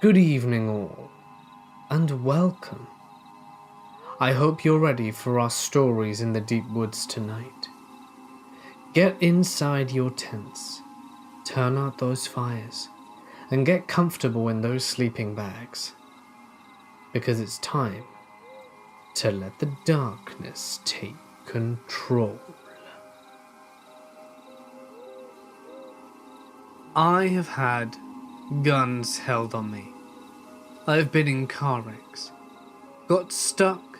Good evening, all, and welcome. I hope you're ready for our stories in the deep woods tonight. Get inside your tents, turn out those fires, and get comfortable in those sleeping bags, because it's time to let the darkness take control. I have had guns held on me. I've been in car wrecks, got stuck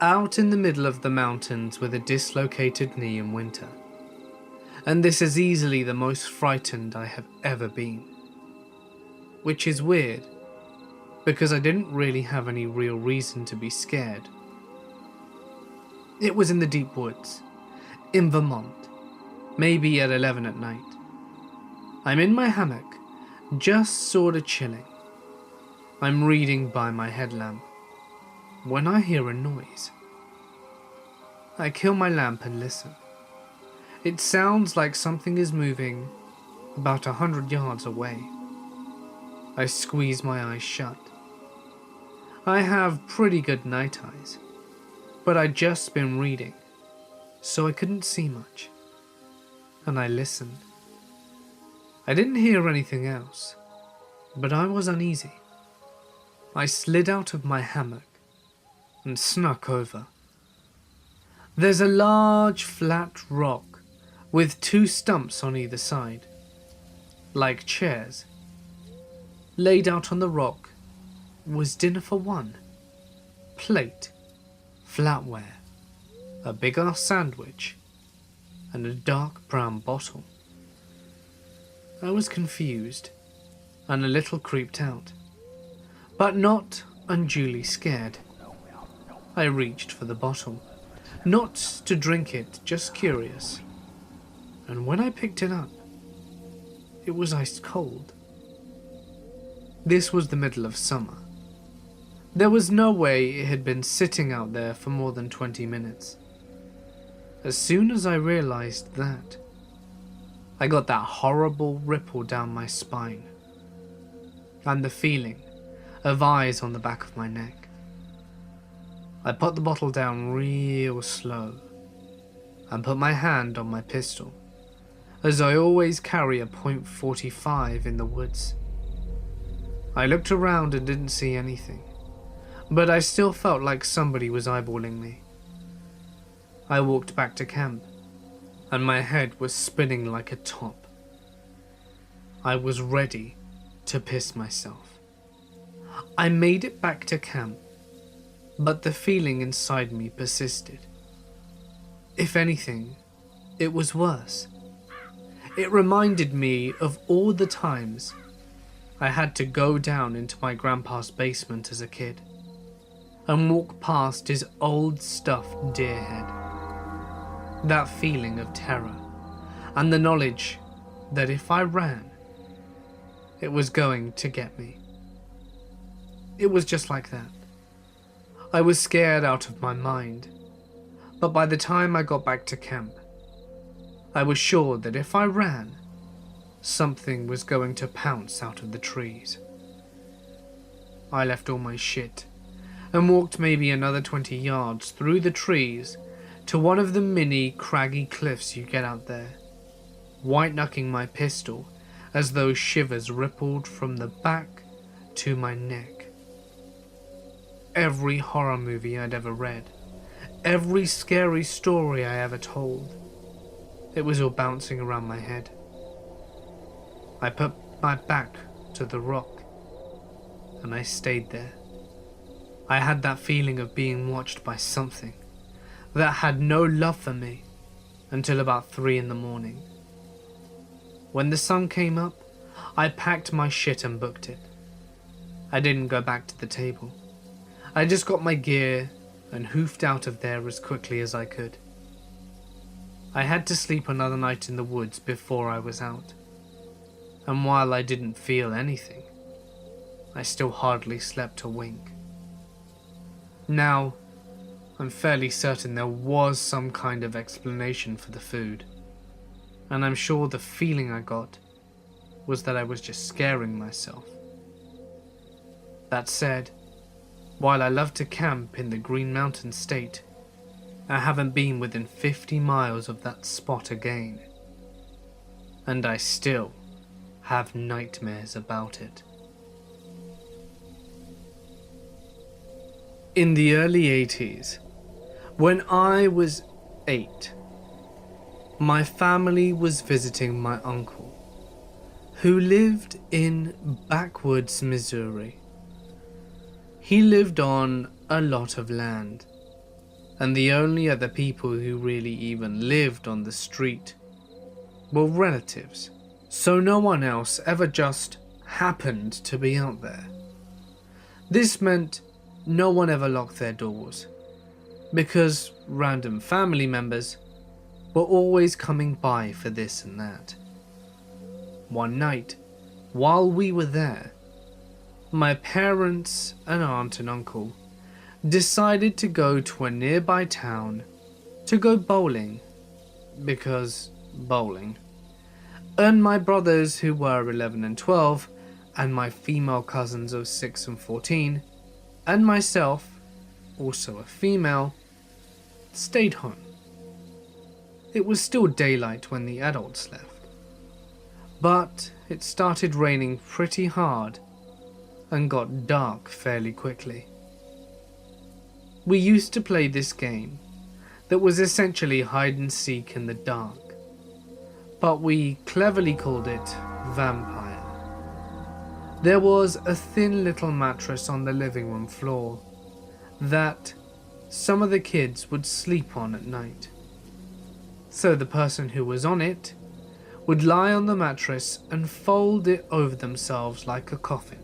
out in the middle of the mountains with a dislocated knee in winter, and this is easily the most frightened I have ever been. Which is weird, because I didn't really have any real reason to be scared. It was in the deep woods, in Vermont, maybe at 11 at night. I'm in my hammock, just sorta chilling. I'm reading by my headlamp, when I hear a noise. I kill my lamp and listen. It sounds like something is moving about 100 yards away. I squeeze my eyes shut. I have pretty good night eyes, but I'd just been reading, so I couldn't see much. And I listened. I didn't hear anything else, but I was uneasy. I slid out of my hammock and snuck over. There's a large flat rock with two stumps on either side, like chairs. Laid out on the rock was dinner for one, plate, flatware, a big-ass sandwich, and a dark brown bottle. I was confused and a little creeped out, but not unduly scared. I reached for the bottle, not to drink it, just curious, and when I picked it up, it was ice cold. This was the middle of summer. There was no way it had been sitting out there for more than 20 minutes. As soon as I realized that, I got that horrible ripple down my spine, and the feeling of eyes on the back of my neck. I put the bottle down real slow, and put my hand on my pistol, as I always carry a .45 in the woods. I looked around and didn't see anything, but I still felt like somebody was eyeballing me. I walked back to camp, and my head was spinning like a top. I was ready to piss myself. I made it back to camp, but the feeling inside me persisted. If anything, it was worse. It reminded me of all the times I had to go down into my grandpa's basement as a kid and walk past his old stuffed deer head. That feeling of terror, and the knowledge that if I ran, it was going to get me. It was just like that. I was scared out of my mind, but by the time I got back to camp, I was sure that if I ran, something was going to pounce out of the trees. I left all my shit and walked maybe another 20 yards through the trees to one of the mini craggy cliffs you get out there, white-knucking my pistol as those shivers rippled from the back to my neck. Every horror movie I'd ever read, every scary story I ever told, it was all bouncing around my head. I put my back to the rock, and I stayed there. I had that feeling of being watched by something that had no love for me until about 3 in the morning. When the sun came up, I packed my shit and booked it. I didn't go back to the table. I just got my gear and hoofed out of there as quickly as I could. I had to sleep another night in the woods before I was out, and while I didn't feel anything, I still hardly slept a wink. Now, I'm fairly certain there was some kind of explanation for the food, and I'm sure the feeling I got was that I was just scaring myself. That said, while I love to camp in the Green Mountain State, I haven't been within 50 miles of that spot again. And I still have nightmares about it. In the early 80s, when I was 8, my family was visiting my uncle, who lived in backwoods Missouri. He lived on a lot of land, and the only other people who really even lived on the street were relatives, so no one else ever just happened to be out there. This meant no one ever locked their doors, because random family members were always coming by for this and that. One night, while we were there, my parents and aunt and uncle decided to go to a nearby town to go bowling, because bowling. And my brothers, who were 11 and 12, and my female cousins of 6 and 14, and myself, also a female, stayed home. It was still daylight when the adults left, but it started raining pretty hard and got dark fairly quickly. We used to play this game that was essentially hide and seek in the dark, but we cleverly called it Vampire. There was a thin little mattress on the living room floor that some of the kids would sleep on at night. So the person who was on it would lie on the mattress and fold it over themselves like a coffin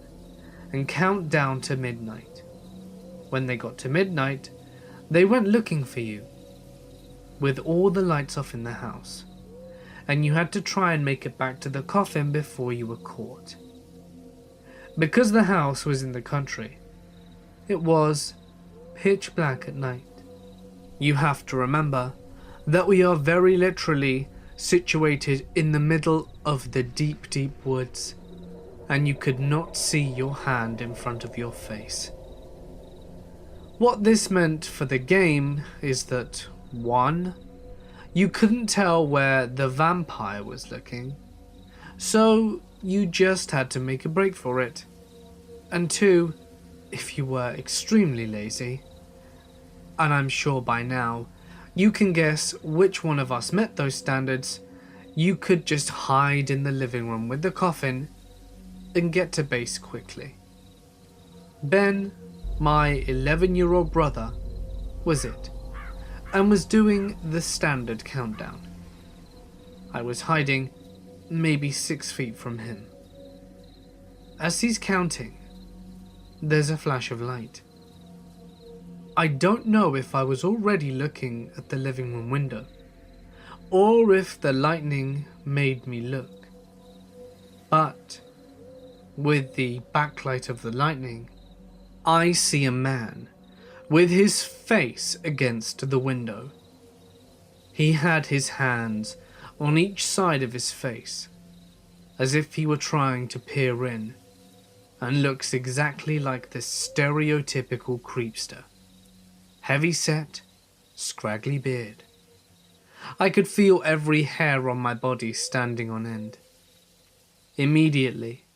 and count down to midnight. When they got to midnight, they went looking for you, with all the lights off in the house, and you had to try and make it back to the coffin before you were caught. Because the house was in the country, it was pitch black at night. You have to remember that we are very literally situated in the middle of the deep, deep woods, and you could not see your hand in front of your face. What this meant for the game is that 1. You couldn't tell where the vampire was looking, so you just had to make a break for it. And 2, if you were extremely lazy, and I'm sure by now you can guess which one of us met those standards, you could just hide in the living room with the coffin and get to base quickly. Ben, my 11-year-old brother, was it, and was doing the standard countdown. I was hiding maybe 6 feet from him. As he's counting, there's a flash of light. I don't know if I was already looking at the living room window, or if the lightning made me look. But with the backlight of the lightning, I see a man with his face against the window. He had his hands on each side of his face, as if he were trying to peer in, and looks exactly like the stereotypical creepster. Heavy set, scraggly beard. I could feel every hair on my body standing on end. Immediately,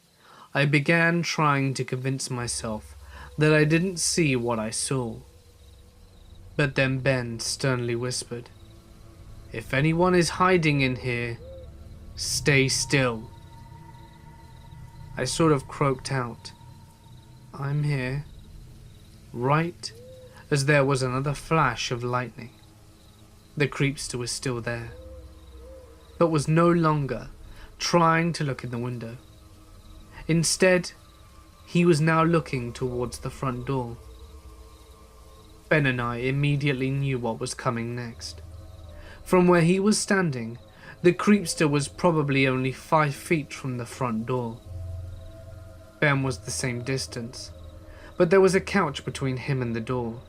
I began trying to convince myself that I didn't see what I saw. But then Ben sternly whispered, "If anyone is hiding in here, stay still." I sort of croaked out, "I'm here," right as there was another flash of lightning. The creepster was still there, but was no longer trying to look in the window. Instead, he was now looking towards the front door. Ben and I immediately knew what was coming next. From where he was standing, the creepster was probably only 5 feet from the front door. Ben was the same distance, but there was a couch between him and the door,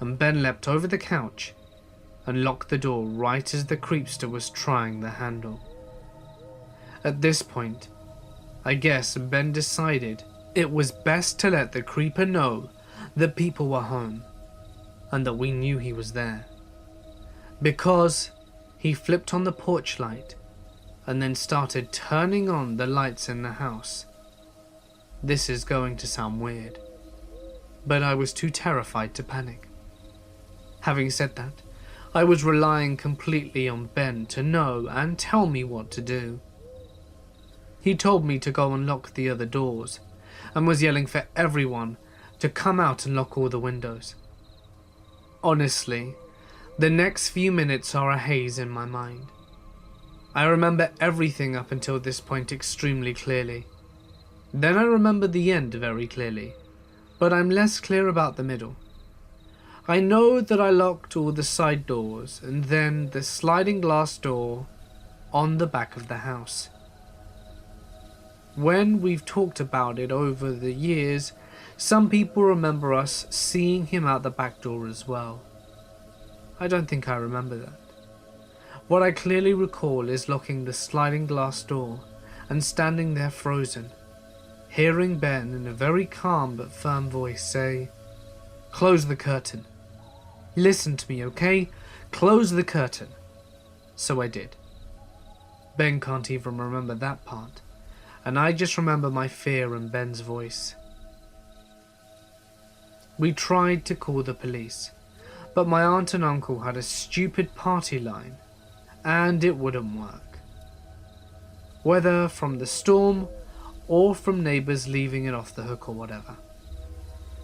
and Ben leapt over the couch and locked the door right as the creepster was trying the handle. At this point, I guess Ben decided it was best to let the creeper know that people were home and that we knew he was there. Because he flipped on the porch light and then started turning on the lights in the house. This is going to sound weird, but I was too terrified to panic. Having said that, I was relying completely on Ben to know and tell me what to do. He told me to go and lock the other doors, and was yelling for everyone to come out and lock all the windows. Honestly, the next few minutes are a haze in my mind. I remember everything up until this point extremely clearly. Then I remember the end very clearly, but I'm less clear about the middle. I know that I locked all the side doors and then the sliding glass door on the back of the house. When we've talked about it over the years, some people remember us seeing him out the back door as well. I don't think I remember that. What I clearly recall is locking the sliding glass door and standing there frozen, hearing Ben in a very calm but firm voice say, "Close the curtain. Listen to me, okay? Close the curtain." So I did. Ben can't even remember that part, and I just remember my fear in Ben's voice. We tried to call the police, but my aunt and uncle had a stupid party line, and it wouldn't work. Whether from the storm or from neighbours leaving it off the hook or whatever.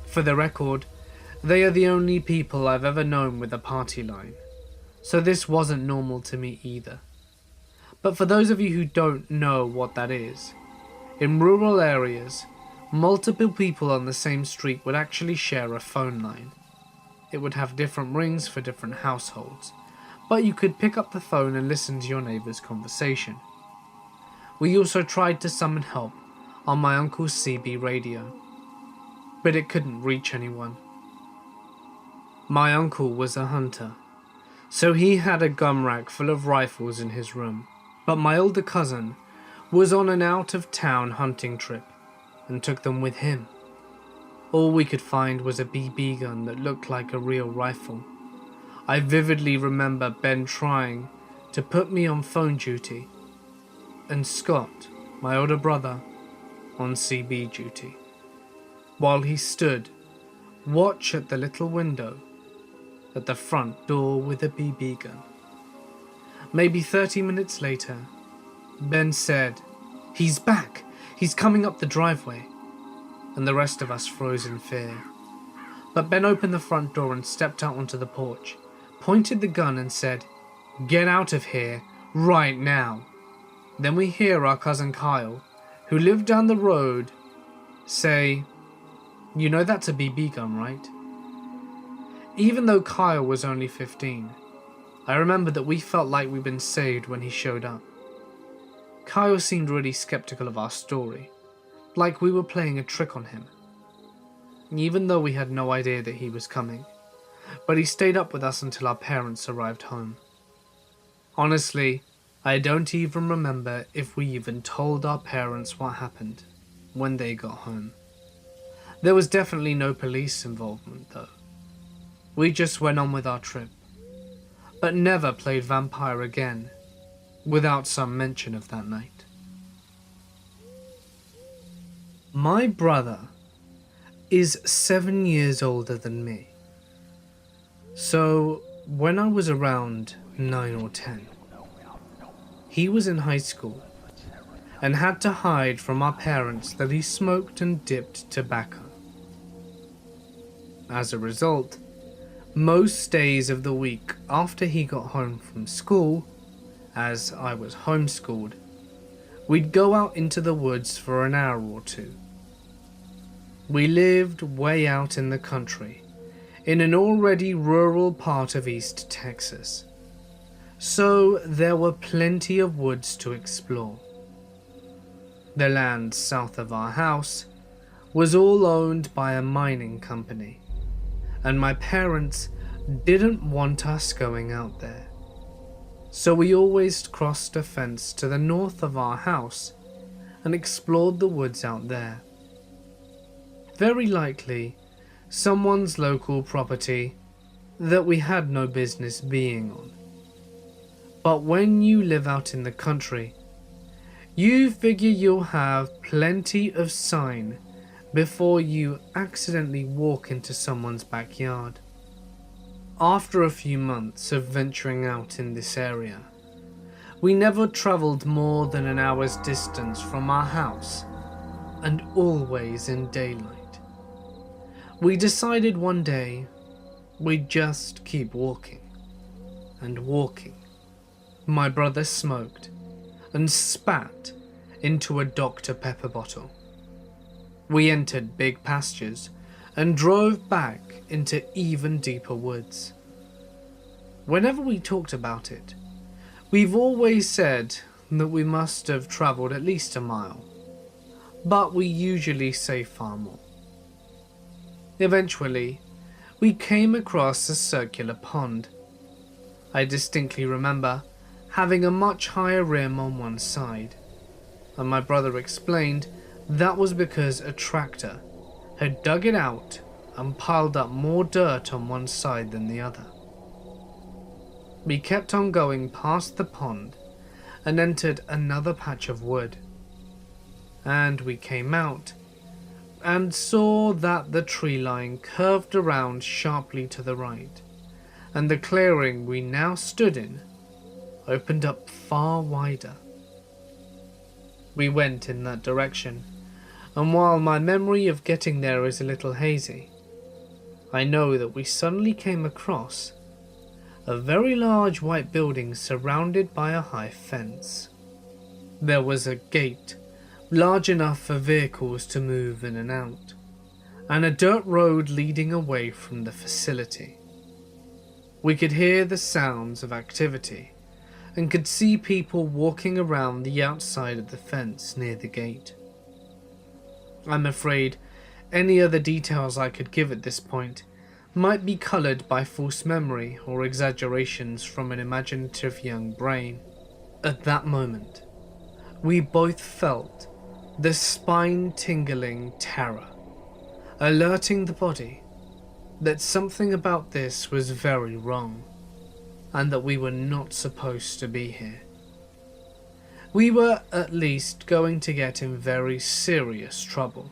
For the record, they are the only people I've ever known with a party line, so this wasn't normal to me either. But for those of you who don't know what that is, in rural areas, multiple people on the same street would actually share a phone line. It would have different rings for different households, but you could pick up the phone and listen to your neighbour's conversation. We also tried to summon help on my uncle's CB radio, but it couldn't reach anyone. My uncle was a hunter, so he had a gun rack full of rifles in his room, but my older cousin was on an out-of-town hunting trip and took them with him. All we could find was a BB gun that looked like a real rifle. I vividly remember Ben trying to put me on phone duty and Scott, my older brother, on CB duty, while he stood watch at the little window at the front door with a BB gun. Maybe 30 minutes later, Ben said, "He's back! He's coming up the driveway," and the rest of us froze in fear. But Ben opened the front door and stepped out onto the porch, pointed the gun and said, "Get out of here, right now." Then we hear our cousin Kyle, who lived down the road, say, "You know that's a BB gun, right?" Even though Kyle was only 15, I remember that we felt like we'd been saved when he showed up. Kyle seemed really skeptical of our story, like we were playing a trick on him, even though we had no idea that he was coming, but he stayed up with us until our parents arrived home. Honestly, I don't even remember if we even told our parents what happened when they got home. There was definitely no police involvement though. We just went on with our trip, but never played vampire again without some mention of that night. My brother is 7 years older than me, so when I was around 9 or 10, he was in high school and had to hide from our parents that he smoked and dipped tobacco. As a result, most days of the week after he got home from school, as I was homeschooled, we'd go out into the woods for an hour or two. We lived way out in the country, in an already rural part of East Texas, so there were plenty of woods to explore. The land south of our house was all owned by a mining company, and my parents didn't want us going out there. So we always crossed a fence to the north of our house and explored the woods out there. Very likely, someone's local property that we had no business being on. But when you live out in the country, you figure you'll have plenty of sign before you accidentally walk into someone's backyard. After a few months of venturing out in this area, we never travelled more than an hour's distance from our house, and always in daylight. We decided one day we'd just keep walking and walking. My brother smoked and spat into a Dr. Pepper bottle. We entered big pastures and drove back into even deeper woods. Whenever we talked about it, we've always said that we must have travelled at least a mile, but we usually say far more. Eventually, we came across a circular pond. I distinctly remember having a much higher rim on one side, and my brother explained that was because a tractor had dug it out and piled up more dirt on one side than the other. We kept on going past the pond and entered another patch of wood, and we came out and saw that the tree line curved around sharply to the right, and the clearing we now stood in opened up far wider. We went in that direction, and while my memory of getting there is a little hazy, I know that we suddenly came across a very large white building surrounded by a high fence. There was a gate large enough for vehicles to move in and out, and a dirt road leading away from the facility. We could hear the sounds of activity and could see people walking around the outside of the fence near the gate. I'm afraid any other details I could give at this point might be coloured by false memory or exaggerations from an imaginative young brain. At that moment, we both felt the spine-tingling terror, alerting the body that something about this was very wrong, and that we were not supposed to be here. We were at least going to get in very serious trouble.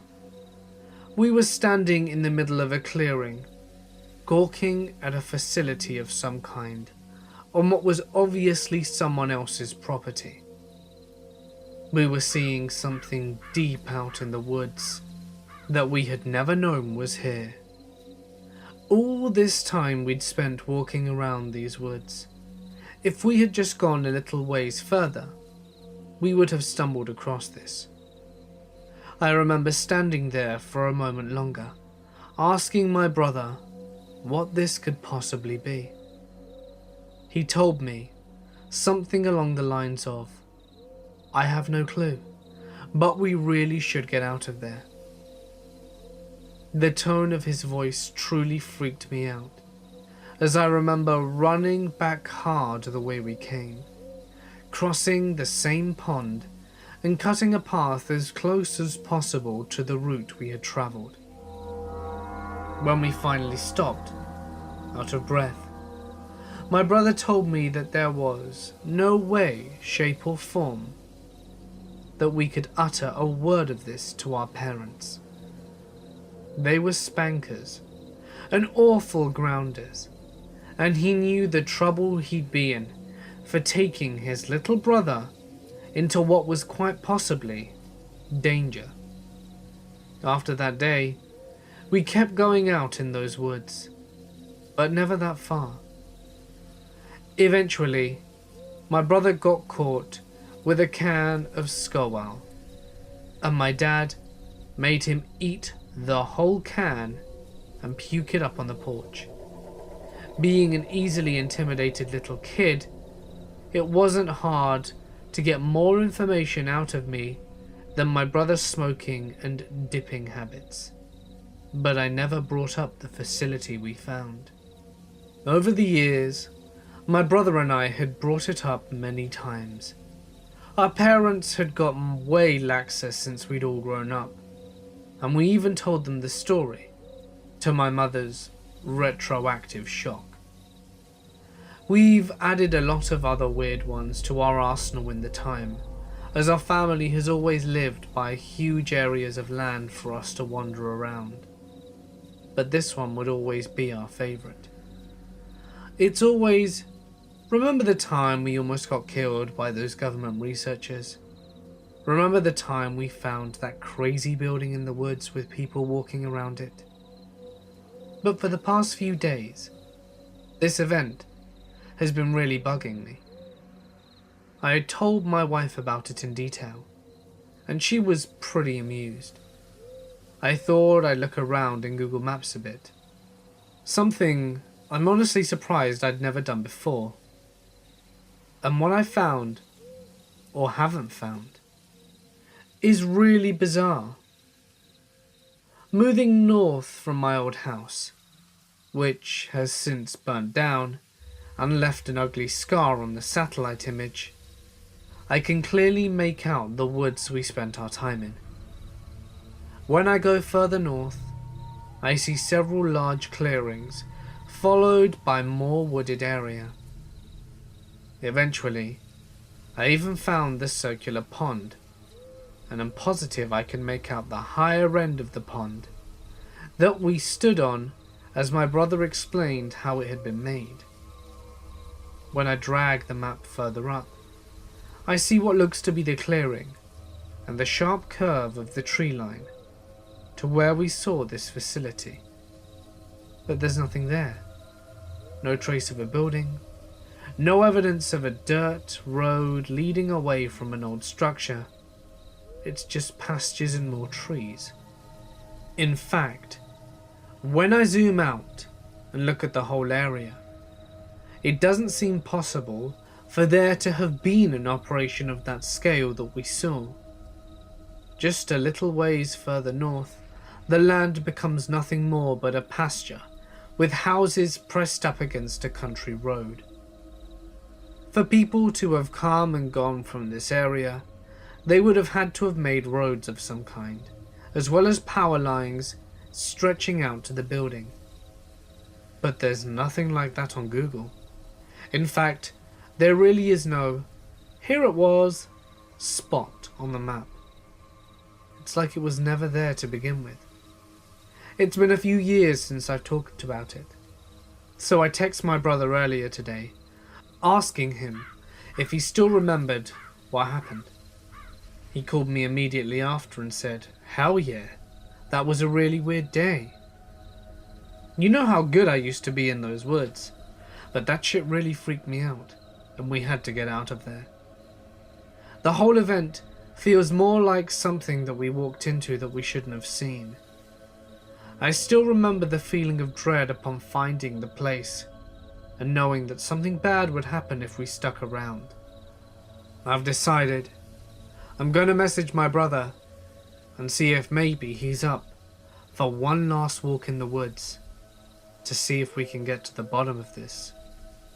We were standing in the middle of a clearing, gawking at a facility of some kind on what was obviously someone else's property. We were seeing something deep out in the woods that we had never known was here. All this time we'd spent walking around these woods, if we had just gone a little ways further, we would have stumbled across this. I remember standing there for a moment longer, asking my brother what this could possibly be. He told me something along the lines of, "I have no clue, but we really should get out of there." The tone of his voice truly freaked me out, as I remember running back hard the way we came, crossing the same pond and cutting a path as close as possible to the route we had travelled. When we finally stopped, out of breath, my brother told me that there was no way, shape or form that we could utter a word of this to our parents. They were spankers and awful grounders, and he knew the trouble he'd be in for taking his little brother into what was quite possibly danger. After that day, we kept going out in those woods, but never that far. Eventually, my brother got caught with a can of skull, and my dad made him eat the whole can and puke it up on the porch. Being an easily intimidated little kid, it wasn't hard to get more information out of me than my brother's smoking and dipping habits, but I never brought up the facility we found. Over the years, my brother and I had brought it up many times. Our parents had gotten way laxer since we'd all grown up, and we even told them the story, to my mother's retroactive shock. We've added a lot of other weird ones to our arsenal in the time, as our family has always lived by huge areas of land for us to wander around. But this one would always be our favourite. It's always, remember the time we almost got killed by those government researchers? Remember the time we found that crazy building in the woods with people walking around it? But for the past few days, this event has been really bugging me. I had told my wife about it in detail, and she was pretty amused. I thought I'd look around in Google Maps a bit. Something I'm honestly surprised I'd never done before. And what I found, or haven't found, is really bizarre. Moving north from my old house, which has since burnt down and left an ugly scar on the satellite image, I can clearly make out the woods we spent our time in. When I go further north, I see several large clearings, followed by more wooded area. Eventually, I even found the circular pond, and I'm positive I can make out the higher end of the pond that we stood on as my brother explained how it had been made. When I drag the map further up, I see what looks to be the clearing and the sharp curve of the tree line to where we saw this facility. But there's nothing there. No trace of a building, no evidence of a dirt road leading away from an old structure. It's just pastures and more trees. In fact, when I zoom out and look at the whole area, it doesn't seem possible for there to have been an operation of that scale that we saw. Just a little ways further north, the land becomes nothing more but a pasture, with houses pressed up against a country road. For people to have come and gone from this area, they would have had to have made roads of some kind, as well as power lines stretching out to the building. But there's nothing like that on Google. In fact, there really is no, here it was, spot on the map. It's like it was never there to begin with. It's been a few years since I've talked about it. So I texted my brother earlier today, asking him if he still remembered what happened. He called me immediately after and said, "Hell yeah, that was a really weird day. You know how good I used to be in those woods, but that shit really freaked me out, and we had to get out of there." The whole event feels more like something that we walked into that we shouldn't have seen. I still remember the feeling of dread upon finding the place, and knowing that something bad would happen if we stuck around. I've decided I'm going to message my brother and see if maybe he's up for one last walk in the woods to see if we can get to the bottom of this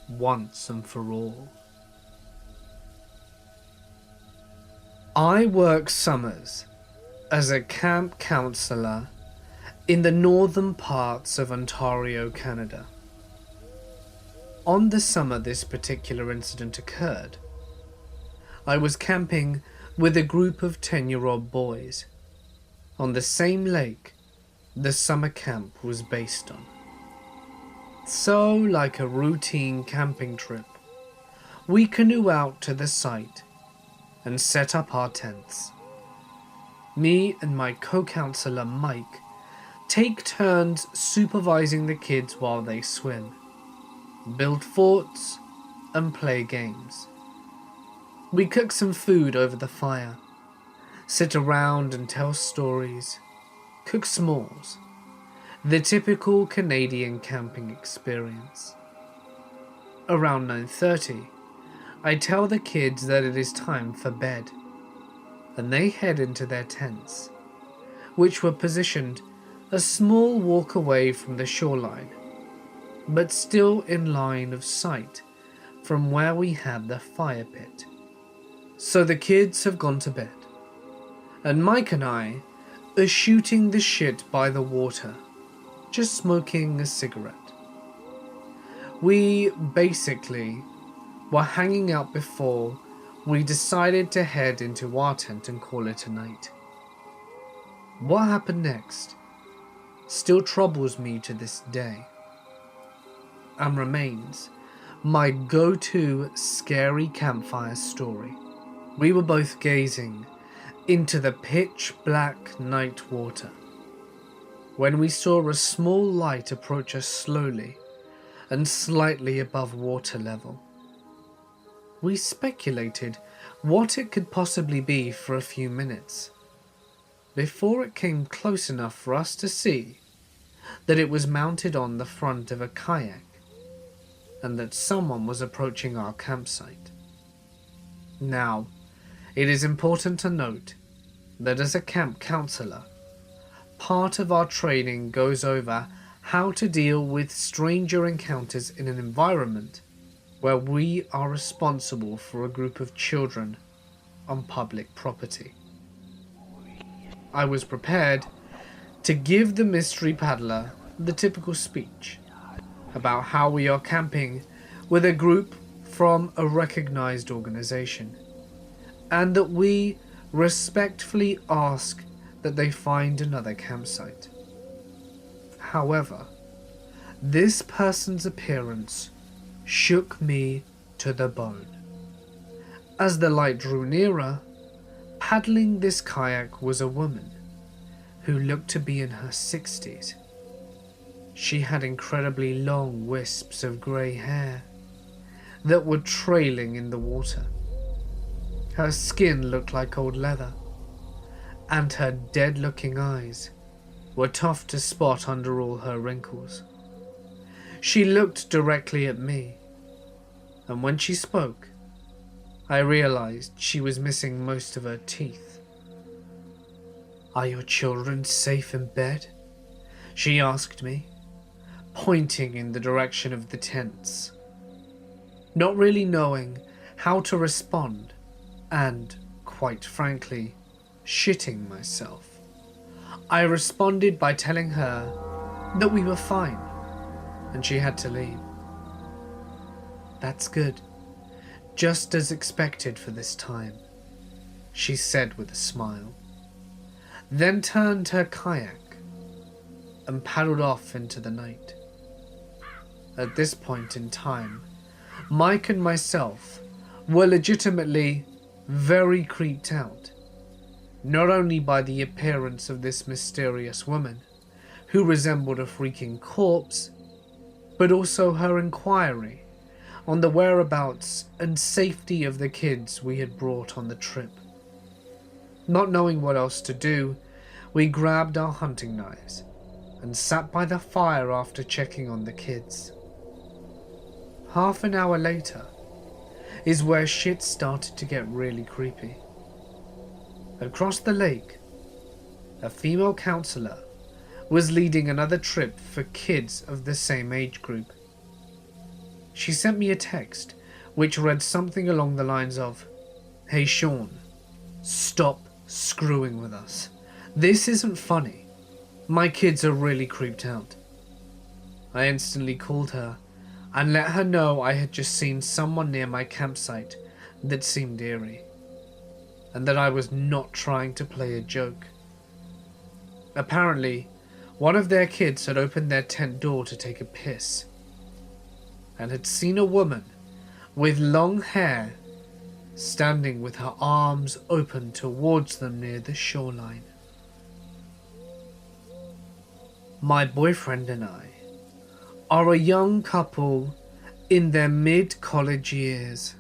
once and for all. I work summers as a camp counselor in the northern parts of Ontario, Canada. On the summer this particular incident occurred, I was camping with a group of 10-year-old boys on the same lake the summer camp was based on. So, like a routine camping trip, we canoe out to the site and set up our tents. Me and my co-counselor Mike take turns supervising the kids while they swim, build forts, and play games. We cook some food over the fire, sit around and tell stories, cook s'mores, the typical Canadian camping experience. Around 9:30, I tell the kids that it is time for bed, and they head into their tents, which were positioned a small walk away from the shoreline, but still in line of sight from where we had the fire pit. So the kids have gone to bed, and Mike and I shooting the shit by the water, just smoking a cigarette. We basically were hanging out before we decided to head into our tent and call it a night. What happened next still troubles me to this day, and remains my go-to scary campfire story. We were both gazing into the pitch black night water when we saw a small light approach us slowly and slightly above water level. We speculated what it could possibly be for a few minutes, before it came close enough for us to see that it was mounted on the front of a kayak and that someone was approaching our campsite. Now, it is important to note that as a camp counselor, part of our training goes over how to deal with stranger encounters in an environment where we are responsible for a group of children on public property. I was prepared to give the mystery paddler the typical speech about how we are camping with a group from a recognized organization, and that we respectfully ask that they find another campsite. However, this person's appearance shook me to the bone. As the light drew nearer, paddling this kayak was a woman who looked to be in her 60s. She had incredibly long wisps of grey hair that were trailing in the water. Her skin looked like old leather, and her dead-looking eyes were tough to spot under all her wrinkles. She looked directly at me, and when she spoke, I realized she was missing most of her teeth. "Are your children safe in bed?" she asked me, pointing in the direction of the tents. Not really knowing how to respond, and, quite frankly, shitting myself, I responded by telling her that we were fine, and she had to leave. "That's good, just as expected for this time," she said with a smile, then turned her kayak and paddled off into the night. At this point in time, Mike and myself were legitimately very creeped out, not only by the appearance of this mysterious woman, who resembled a freaking corpse, but also her inquiry on the whereabouts and safety of the kids we had brought on the trip. Not knowing what else to do, we grabbed our hunting knives and sat by the fire after checking on the kids. Half an hour later is where shit started to get really creepy. Across the lake, a female counselor was leading another trip for kids of the same age group. She sent me a text which read something along the lines of, "Hey Sean, stop screwing with us. This isn't funny. My kids are really creeped out." I instantly called her and let her know I had just seen someone near my campsite that seemed eerie, and that I was not trying to play a joke. Apparently, one of their kids had opened their tent door to take a piss, and had seen a woman with long hair standing with her arms open towards them near the shoreline. My boyfriend and I are a young couple in their mid-college years.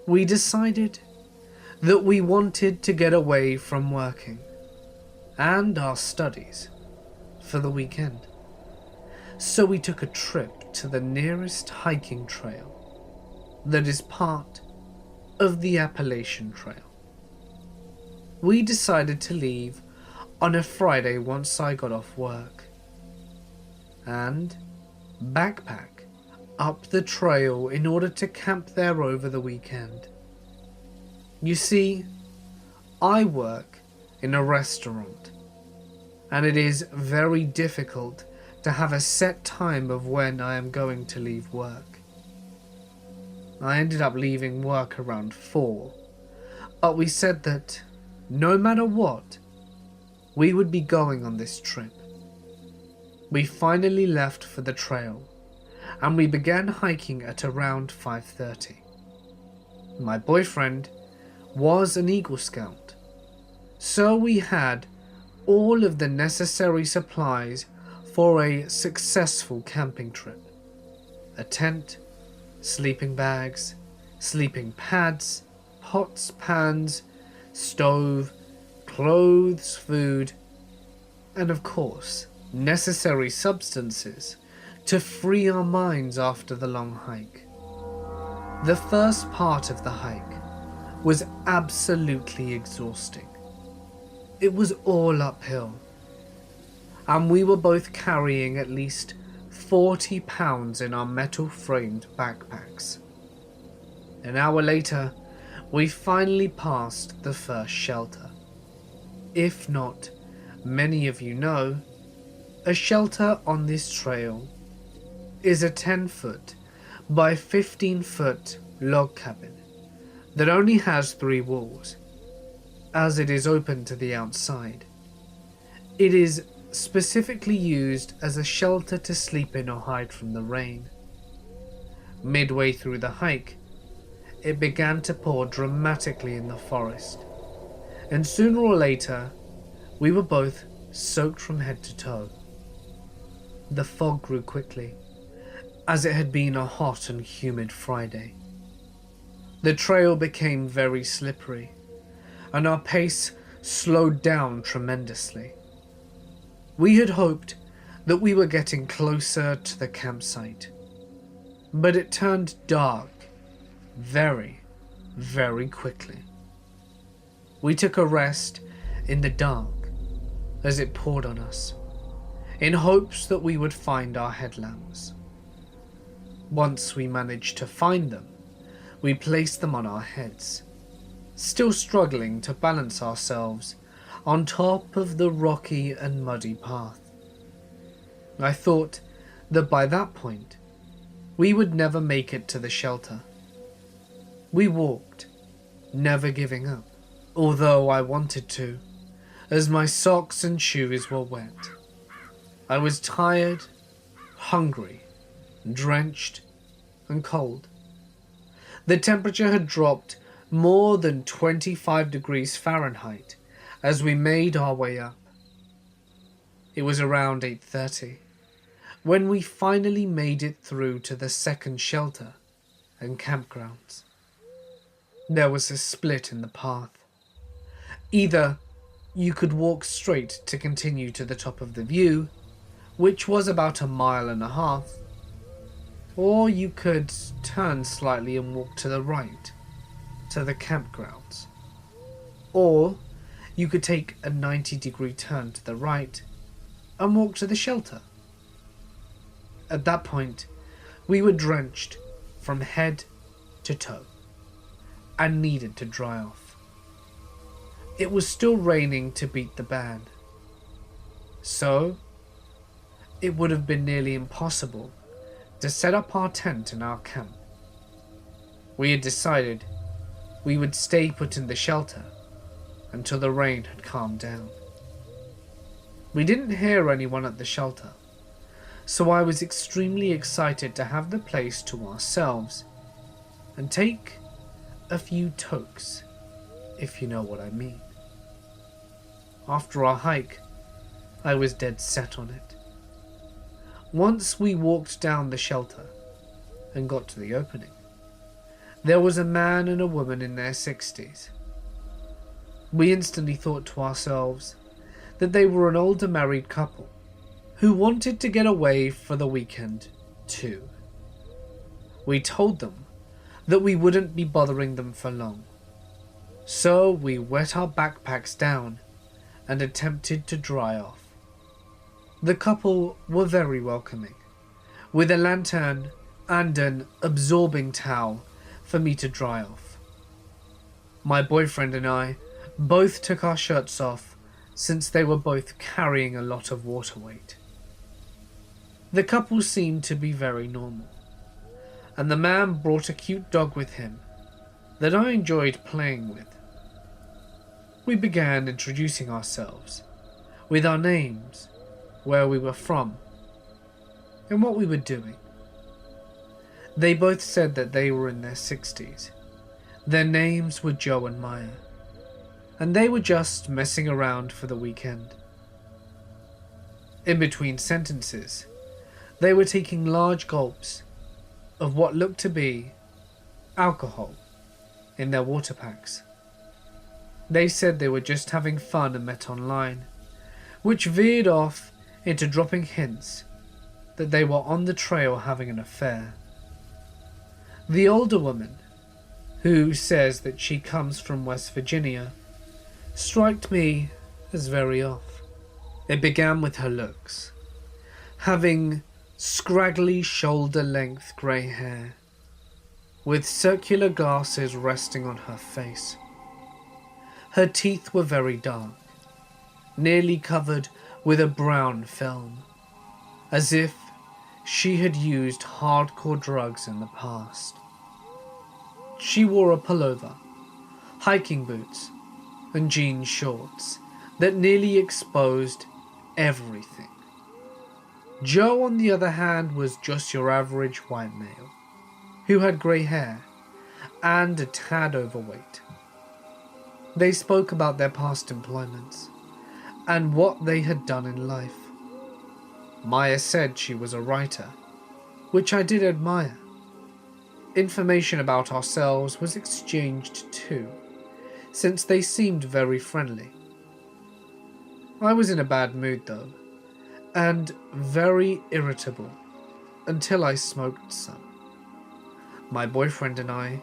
We decided that we wanted to get away from working and our studies for the weekend. So we took a trip to the nearest hiking trail that is part of the Appalachian Trail. We decided to leave on a Friday once I got off work, and backpack up the trail in order to camp there over the weekend. You see, I work in a restaurant and it is very difficult to have a set time of when I am going to leave work. I ended up leaving work around 4, but we said that no matter what, we would be going on this trip. We finally left for the trail, and we began hiking at around 5:30. My boyfriend was an Eagle Scout, so we had all of the necessary supplies for a successful camping trip. A tent, sleeping bags, sleeping pads, pots, pans, stove, clothes, food, and of course, necessary substances to free our minds after the long hike. The first part of the hike was absolutely exhausting. It was all uphill, and we were both carrying at least 40 pounds in our metal-framed backpacks. An hour later, we finally passed the first shelter. If not, many of you know, a shelter on this trail is a 10-foot by 15-foot log cabin that only has 3 walls, as it is open to the outside. It is specifically used as a shelter to sleep in or hide from the rain. Midway through the hike, it began to pour dramatically in the forest, and sooner or later, we were both soaked from head to toe. The fog grew quickly, as it had been a hot and humid Friday. The trail became very slippery, and our pace slowed down tremendously. We had hoped that we were getting closer to the campsite, but it turned dark very, very quickly. We took a rest in the dark as it poured on us, in hopes that we would find our headlamps. Once we managed to find them, we placed them on our heads, still struggling to balance ourselves on top of the rocky and muddy path. I thought that by that point, we would never make it to the shelter. We walked, never giving up, although I wanted to, as my socks and shoes were wet. I was tired, hungry, drenched, and cold. The temperature had dropped more than 25 degrees Fahrenheit as we made our way up. It was around 8:30 when we finally made it through to the second shelter and campgrounds. There was a split in the path. Either you could walk straight to continue to the top of the view, which was about 1.5 miles, or you could turn slightly and walk to the right, to the campgrounds. Or you could take a 90-degree turn to the right and walk to the shelter. At that point, we were drenched from head to toe and needed to dry off. It was still raining to beat the band, so it would have been nearly impossible to set up our tent in our camp. We had decided we would stay put in the shelter until the rain had calmed down. We didn't hear anyone at the shelter, so I was extremely excited to have the place to ourselves and take a few tokes, if you know what I mean. After our hike, I was dead set on it. Once we walked down the shelter and got to the opening, there was a man and a woman in their 60s. We instantly thought to ourselves that they were an older married couple who wanted to get away for the weekend too. We told them that we wouldn't be bothering them for long, so we wet our backpacks down and attempted to dry off. The couple were very welcoming, with a lantern and an absorbing towel for me to dry off. My boyfriend and I both took our shirts off since they were both carrying a lot of water weight. The couple seemed to be very normal, and the man brought a cute dog with him that I enjoyed playing with. We began introducing ourselves with our names, where we were from, and what we were doing. They both said that they were in their 60s. Their names were Joe and Maya, and they were just messing around for the weekend. In between sentences, they were taking large gulps of what looked to be alcohol in their water packs. They said they were just having fun and met online, which veered off into dropping hints that they were on the trail having an affair. The older woman, who says that she comes from West Virginia, struck me as very off. It began with her looks, having scraggly shoulder-length grey hair, with circular glasses resting on her face. Her teeth were very dark, nearly covered with a brown film, as if she had used hardcore drugs in the past. She wore a pullover, hiking boots, and jean shorts that nearly exposed everything. Joe, on the other hand, was just your average white male, who had grey hair and a tad overweight. They spoke about their past employments and what they had done in life. Maya said she was a writer, which I did admire. Information about ourselves was exchanged too, since they seemed very friendly. I was in a bad mood though, and very irritable until I smoked some. My boyfriend and I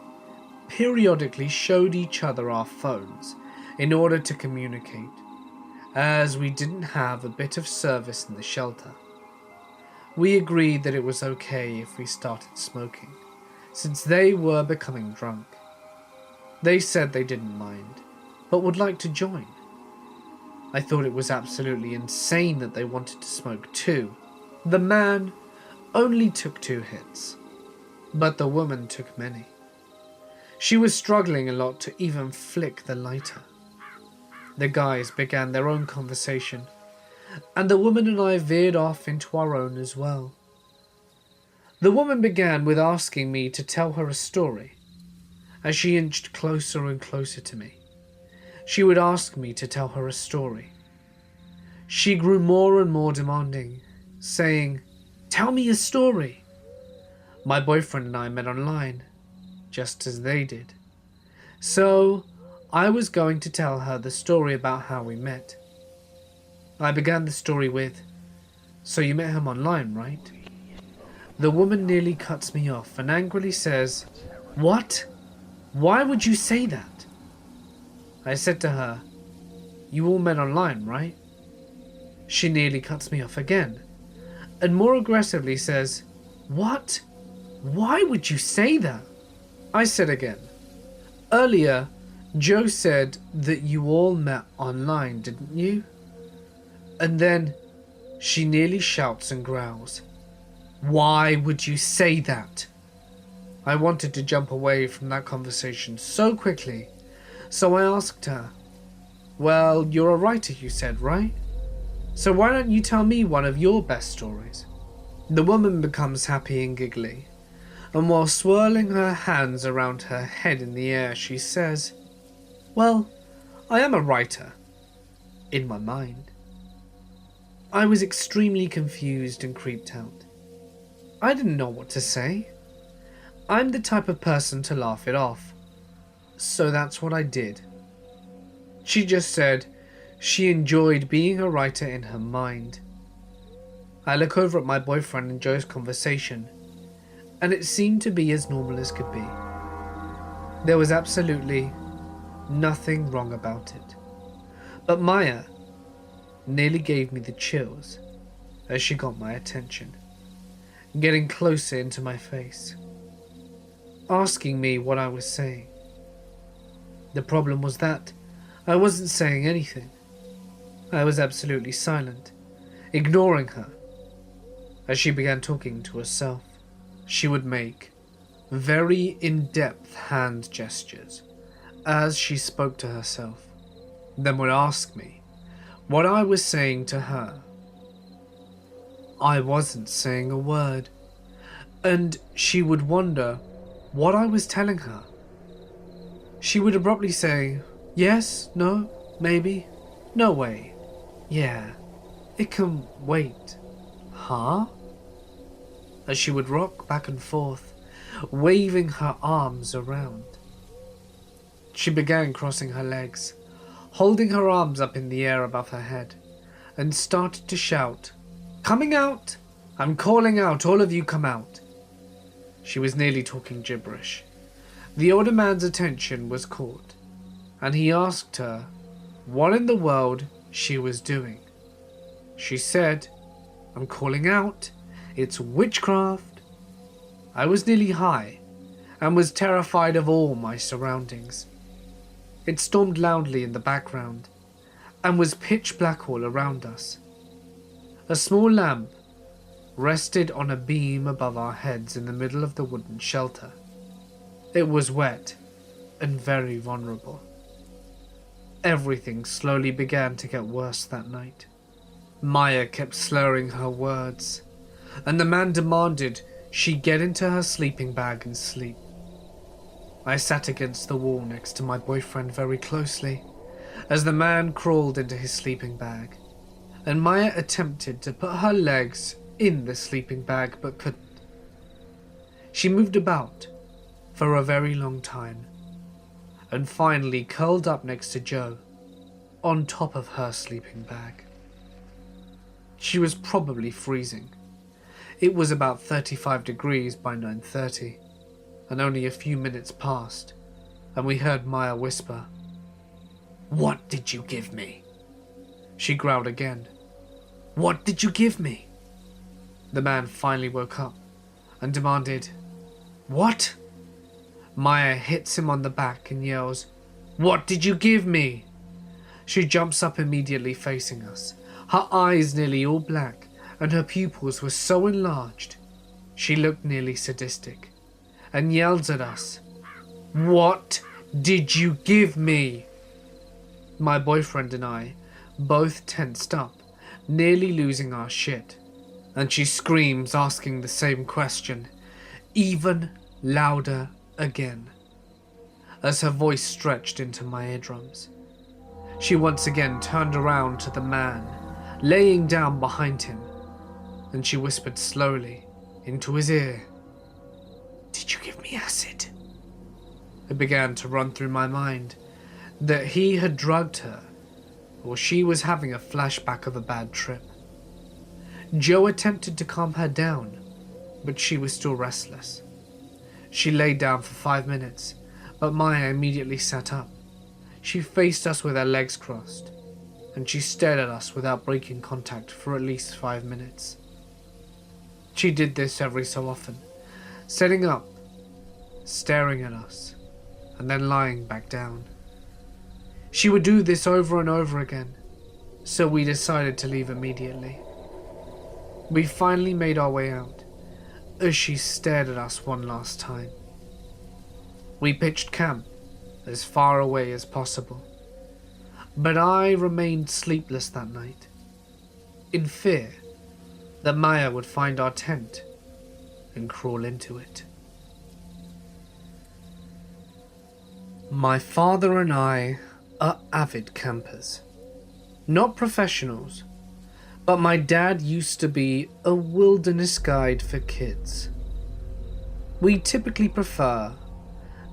periodically showed each other our phones in order to communicate, as we didn't have a bit of service in the shelter. We agreed that it was okay if we started smoking, since they were becoming drunk. They said they didn't mind, but would like to join. I thought it was absolutely insane that they wanted to smoke too. The man only took 2 hits, but the woman took many. She was struggling a lot to even flick the lighter. The guys began their own conversation, and the woman and I veered off into our own as well. The woman began with asking me to tell her a story. As she inched closer and closer to me, she would ask me to tell her a story. She grew more and more demanding, saying, "Tell me a story." My boyfriend and I met online, just as they did. So I was going to tell her the story about how we met. I began the story with, "So you met him online, right?" The woman nearly cuts me off and angrily says, "What? Why would you say that?" I said to her, "You all met online, right?" She nearly cuts me off again, and more aggressively says, "What? Why would you say that?" I said again, "Earlier, Joe said that you all met online, didn't you?" And then she nearly shouts and growls, "Why would you say that?" I wanted to jump away from that conversation so quickly, so I asked her, "Well, you're a writer, you said, right? So why don't you tell me one of your best stories?" The woman becomes happy and giggly, and while swirling her hands around her head in the air, she says, "Well, I am a writer, in my mind." I was extremely confused and creeped out. I didn't know what to say. I'm the type of person to laugh it off, so that's what I did. She just said she enjoyed being a writer in her mind. I look over at my boyfriend and Joe's conversation, and it seemed to be as normal as could be. There was absolutely nothing wrong about it. But Maya nearly gave me the chills as she got my attention, getting closer into my face, asking me what I was saying. The problem was that I wasn't saying anything. I was absolutely silent, ignoring her. As she began talking to herself, she would make very in-depth hand gestures as she spoke to herself, then would ask me what I was saying to her. I wasn't saying a word, and she would wonder what I was telling her. She would abruptly say, "Yes, no, maybe, no way, yeah, it can wait, huh?" As she would rock back and forth, waving her arms around. She began crossing her legs, holding her arms up in the air above her head, and started to shout, "Coming out! I'm calling out, all of you come out!" She was nearly talking gibberish. The older man's attention was caught, and he asked her what in the world she was doing. She said, "I'm calling out, it's witchcraft." I was nearly high, and was terrified of all my surroundings. It stormed loudly in the background, and was pitch black all around us. A small lamp rested on a beam above our heads in the middle of the wooden shelter. It was wet and very vulnerable. Everything slowly began to get worse that night. Maya kept slurring her words, and the man demanded she get into her sleeping bag and sleep. I sat against the wall next to my boyfriend very closely as the man crawled into his sleeping bag, and Maya attempted to put her legs in the sleeping bag but couldn't. She moved about for a very long time and finally curled up next to Joe on top of her sleeping bag. She was probably freezing. It was about 35 degrees by 9:30, and only a few minutes passed, and we heard Maya whisper, "What did you give me?" She growled again, "What did you give me?" The man finally woke up and demanded, "What?" Maya hits him on the back and yells, "What did you give me?" She jumps up immediately facing us, her eyes nearly all black, and her pupils were so enlarged she looked nearly sadistic, and yells at us, "What did you give me?" My boyfriend and I both tensed up, nearly losing our shit, and she screams asking the same question, even louder again, as her voice stretched into my eardrums. She once again turned around to the man, laying down behind him, and she whispered slowly into his ear, "Did you give me acid?" It began to run through my mind that he had drugged her, or she was having a flashback of a bad trip. Joe attempted to calm her down, but she was still restless. She lay down for 5 minutes, but Maya immediately sat up. She faced us with her legs crossed, and she stared at us without breaking contact for at least 5 minutes. She did this every so often, sitting up, staring at us, and then lying back down. She would do this over and over again, so we decided to leave immediately. We finally made our way out, as she stared at us one last time. We pitched camp as far away as possible, but I remained sleepless that night, in fear that Maya would find our tent and crawl into it. My father and I are avid campers. Not professionals, but my dad used to be a wilderness guide for kids. We typically prefer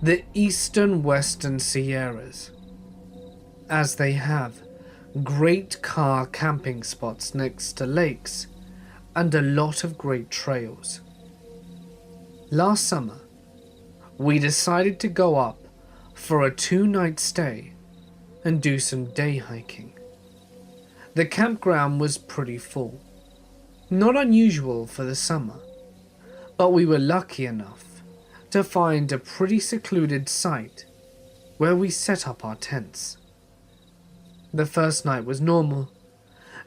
the eastern western Sierras, as they have great car camping spots next to lakes and a lot of great trails. Last summer, we decided to go up for a 2-night stay and do some day hiking. The campground was pretty full, not unusual for the summer, but we were lucky enough to find a pretty secluded site where we set up our tents. The first night was normal,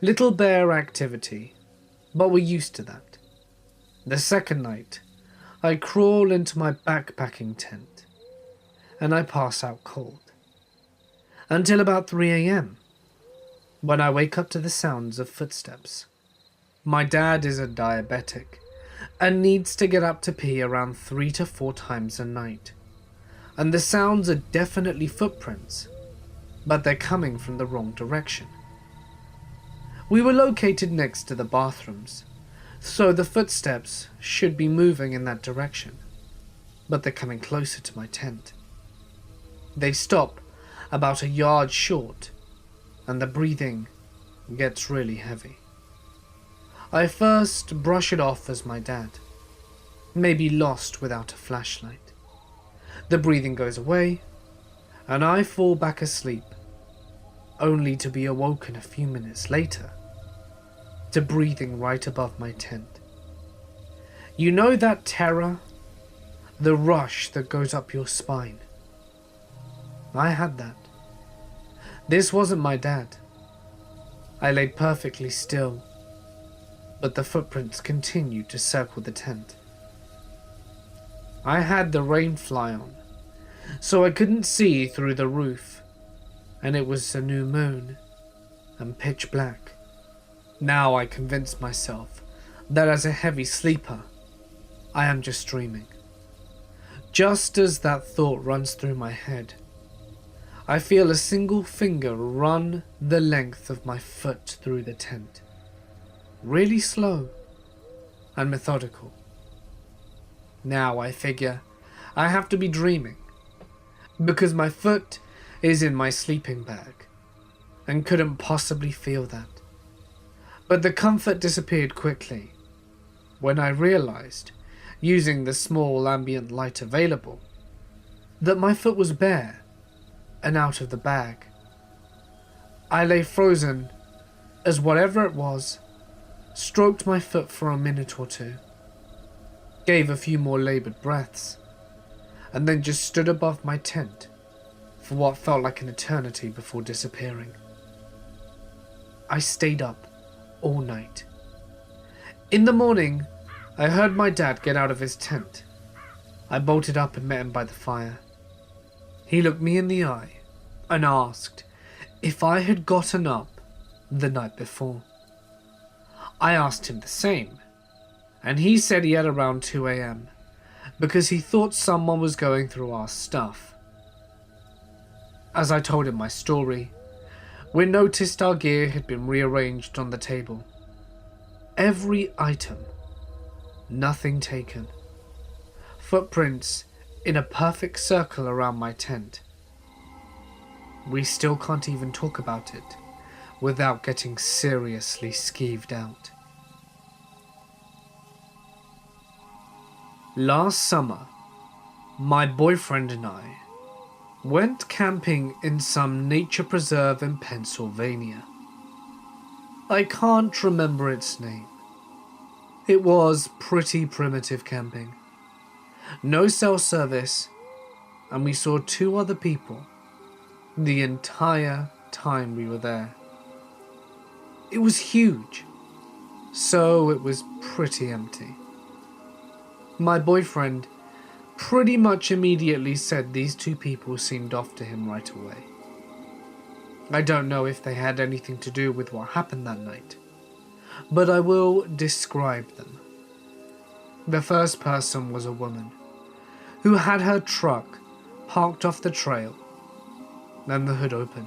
Little bear activity, but we're used to that. The second night, I crawl into my backpacking tent and I pass out cold. Until about 3 a.m. when I wake up to the sounds of footsteps. My dad is a diabetic and needs to get up to pee around 3 to 4 times a night. And the sounds are definitely footprints, but they're coming from the wrong direction. We were located next to the bathrooms, so the footsteps should be moving in that direction, but they're coming closer to my tent. They stop about a yard short, and the breathing gets really heavy. I first brush it off as my dad, maybe lost without a flashlight. The breathing goes away, and I fall back asleep, only to be awoken a few minutes later to breathing right above my tent. You know that terror? The rush that goes up your spine. I had that. This wasn't my dad. I laid perfectly still, but the footprints continued to circle the tent. I had the rain fly on, so I couldn't see through the roof, and it was a new moon and pitch black. Now I convince myself that as a heavy sleeper, I am just dreaming. Just as that thought runs through my head, I feel a single finger run the length of my foot through the tent. Really slow and methodical. Now I figure I have to be dreaming, because my foot is in my sleeping bag and couldn't possibly feel that. But the comfort disappeared quickly when I realized, using the small ambient light available, that my foot was bare and out of the bag. I lay frozen as whatever it was stroked my foot for a minute or two, gave a few more labored breaths, and then just stood above my tent for what felt like an eternity before disappearing. I stayed up all night. In the morning, I heard my dad get out of his tent. I bolted up and met him by the fire. He looked me in the eye and asked if I had gotten up the night before. I asked him the same, and he said he had around 2 a.m. because he thought someone was going through our stuff. As I told him my story, we noticed our gear had been rearranged on the table. Every item, nothing taken. Footprints in a perfect circle around my tent. We still can't even talk about it without getting seriously skeeved out. Last summer, my boyfriend and I went camping in some nature preserve in Pennsylvania. I can't remember its name. It was pretty primitive camping. No cell service, and we saw 2 other people the entire time we were there. It was huge, so it was pretty empty. My boyfriend pretty much immediately said these 2 people seemed off to him right away. I don't know if they had anything to do with what happened that night, but I will describe them. The first person was a woman who had her truck parked off the trail, then the hood open.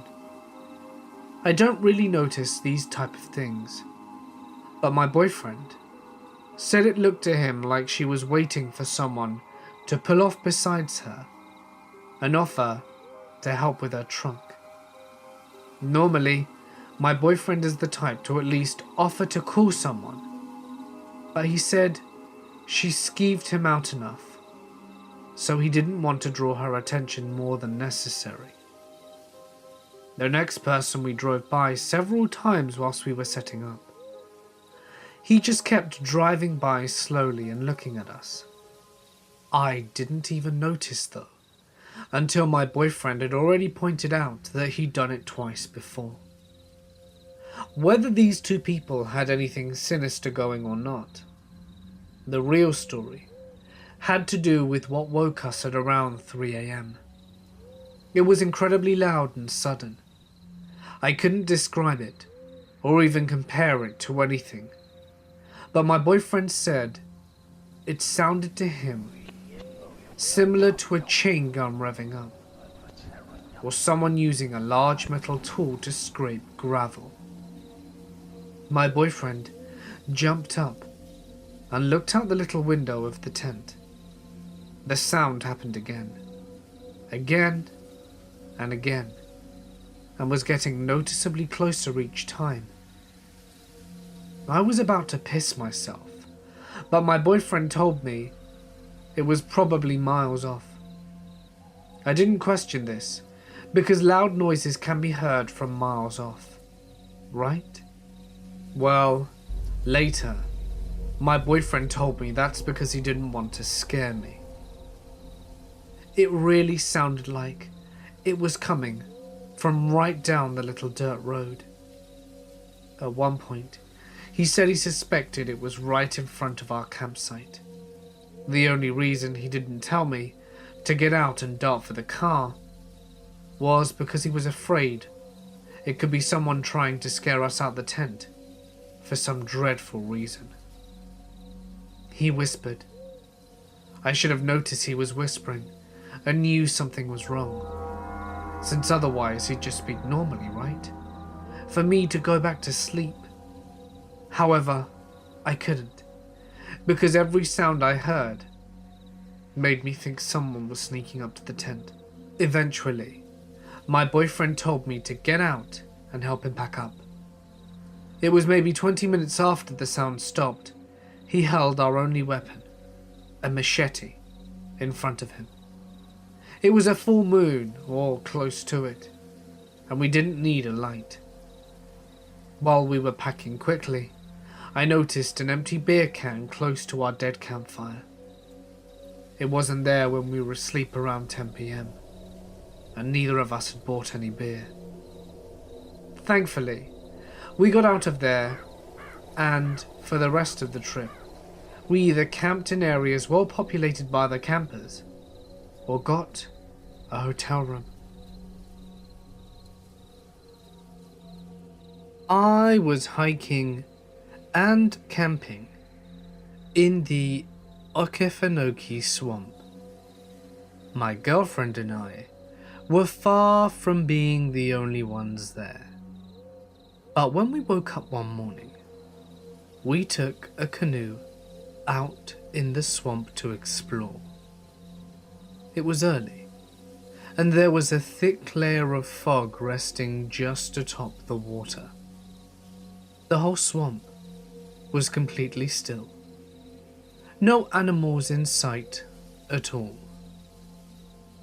I don't really notice these type of things, but my boyfriend said it looked to him like she was waiting for someone to pull off besides her and offer to help with her trunk. Normally, my boyfriend is the type to at least offer to call someone, but he said she skeeved him out enough, so he didn't want to draw her attention more than necessary. The next person we drove by several times whilst we were setting up. He just kept driving by slowly and looking at us. I didn't even notice though, until my boyfriend had already pointed out that he'd done it twice before. Whether these two people had anything sinister going or not, the real story had to do with what woke us at around 3 a.m. It was incredibly loud and sudden. I couldn't describe it or even compare it to anything, but my boyfriend said it sounded to him similar to a chain gun revving up, or someone using a large metal tool to scrape gravel. My boyfriend jumped up and looked out the little window of the tent. The sound happened again and again, and was getting noticeably closer each time. I was about to piss myself, but my boyfriend told me it was probably miles off. I didn't question this, because loud noises can be heard from miles off, right? Well, later, my boyfriend told me that's because he didn't want to scare me. It really sounded like it was coming from right down the little dirt road. At one point, he said he suspected it was right in front of our campsite. The only reason he didn't tell me to get out and dart for the car was because he was afraid it could be someone trying to scare us out the tent for some dreadful reason. He whispered. I should have noticed he was whispering and knew something was wrong, since otherwise he'd just speak normally, right? For me to go back to sleep. However, I couldn't, because every sound I heard made me think someone was sneaking up to the tent. Eventually, my boyfriend told me to get out and help him pack up. It was maybe 20 minutes after the sound stopped. He held our only weapon, a machete, in front of him. It was a full moon, or close to it, and we didn't need a light. While we were packing quickly, I noticed an empty beer can close to our dead campfire. It wasn't there when we were asleep around 10 p.m, and neither of us had bought any beer. Thankfully, we got out of there, and for the rest of the trip, we either camped in areas well populated by the campers, or got a hotel room. I was hiking and camping in the Okefenokee swamp. My girlfriend and I were far from being the only ones there. But when we woke up one morning, we took a canoe out in the swamp to explore. It was early, and there was a thick layer of fog resting just atop the water. The whole swamp was completely still. No animals in sight at all.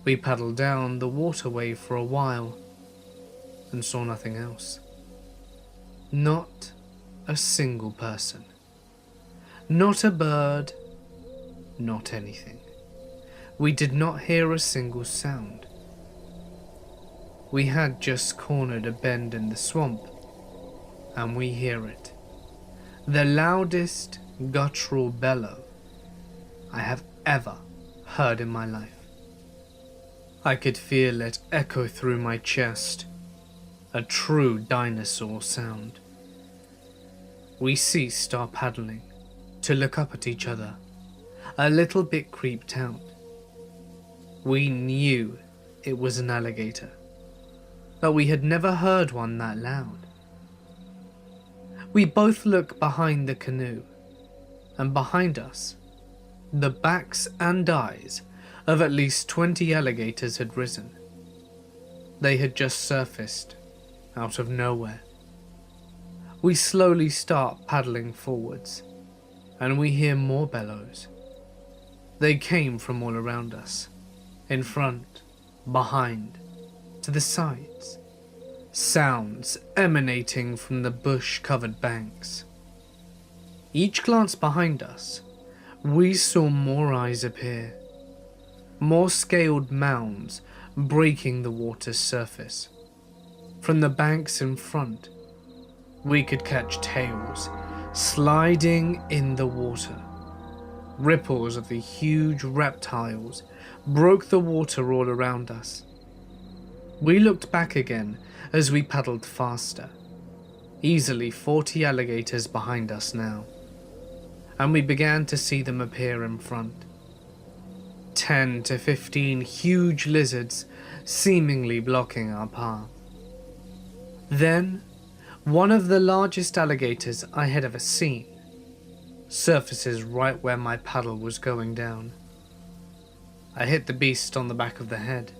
We paddled down the waterway for a while and saw nothing else. Not a single person. Not a bird. Not anything. We did not hear a single sound. We had just cornered a bend in the swamp, and we hear it. The loudest guttural bellow I have ever heard in my life. I could feel it echo through my chest, a true dinosaur sound. We ceased our paddling to look up at each other, a little bit creeped out. We knew it was an alligator, but we had never heard one that loud. We both looked behind the canoe, and behind us, the backs and eyes of at least 20 alligators had risen. They had just surfaced out of nowhere. We slowly start paddling forwards, and we hear more bellows. They came from all around us, in front, behind, to the sides. Sounds emanating from the bush-covered banks. Each glance behind us, we saw more eyes appear, more scaled mounds breaking the water's surface. From the banks in front, We could catch tails sliding in the water. Ripples of the huge reptiles broke the water all around us. We looked back again as we paddled faster. Easily 40 alligators behind us now, and we began to see them appear in front. 10 to 15 huge lizards seemingly blocking our path. Then, one of the largest alligators I had ever seen surfaces right where my paddle was going down. I hit the beast on the back of the head,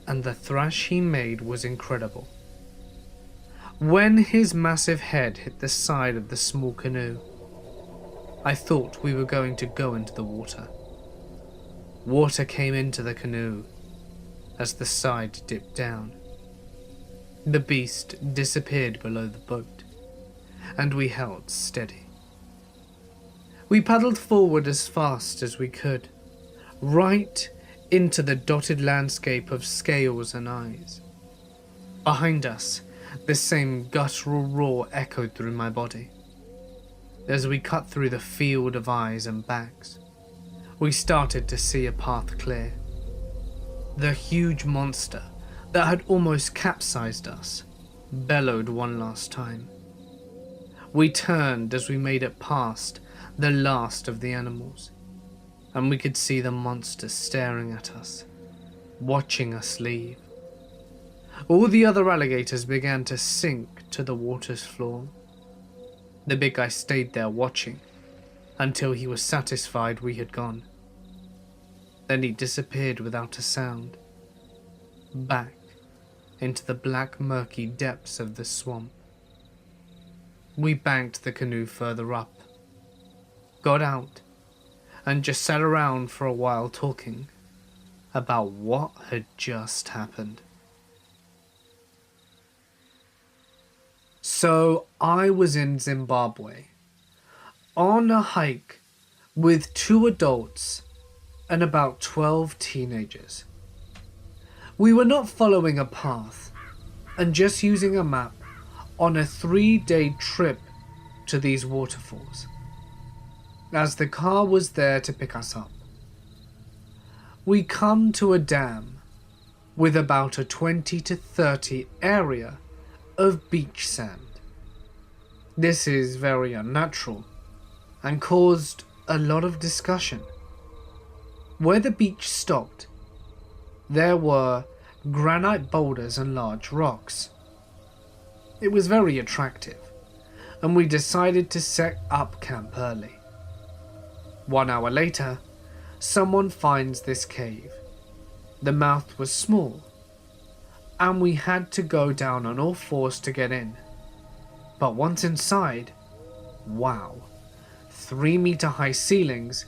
and the thrash he made was incredible. When his massive head hit the side of the small canoe, I thought we were going to go into the water. Water came into the canoe as the side dipped down. The beast disappeared below the boat, and we held steady. We paddled forward as fast as we could, right into the dotted landscape of scales and eyes. Behind us, the same guttural roar echoed through my body. As we cut through the field of eyes and backs, we started to see a path clear. The huge monster that had almost capsized us bellowed one last time. We turned as we made it past the last of the animals, and we could see the monster staring at us, watching us leave. All the other alligators began to sink to the water's floor. The big guy stayed there watching until he was satisfied we had gone. Then he disappeared without a sound, back into the black murky depths of the swamp. We banked the canoe further up, got out, and just sat around for a while talking about what had just happened. So I was in Zimbabwe on a hike with 2 adults and about 12 teenagers. We were not following a path and just using a map on a 3-day trip to these waterfalls, as the car was there to pick us up. We come to a dam with about a 20 to 30 area of beach sand. This is very unnatural and caused a lot of discussion. Where the beach stopped, there were granite boulders and large rocks. It was very attractive, and we decided to set up camp early. 1 hour later, someone finds this cave. The mouth was small, and we had to go down on all fours to get in. But once inside, wow, 3-meter high ceilings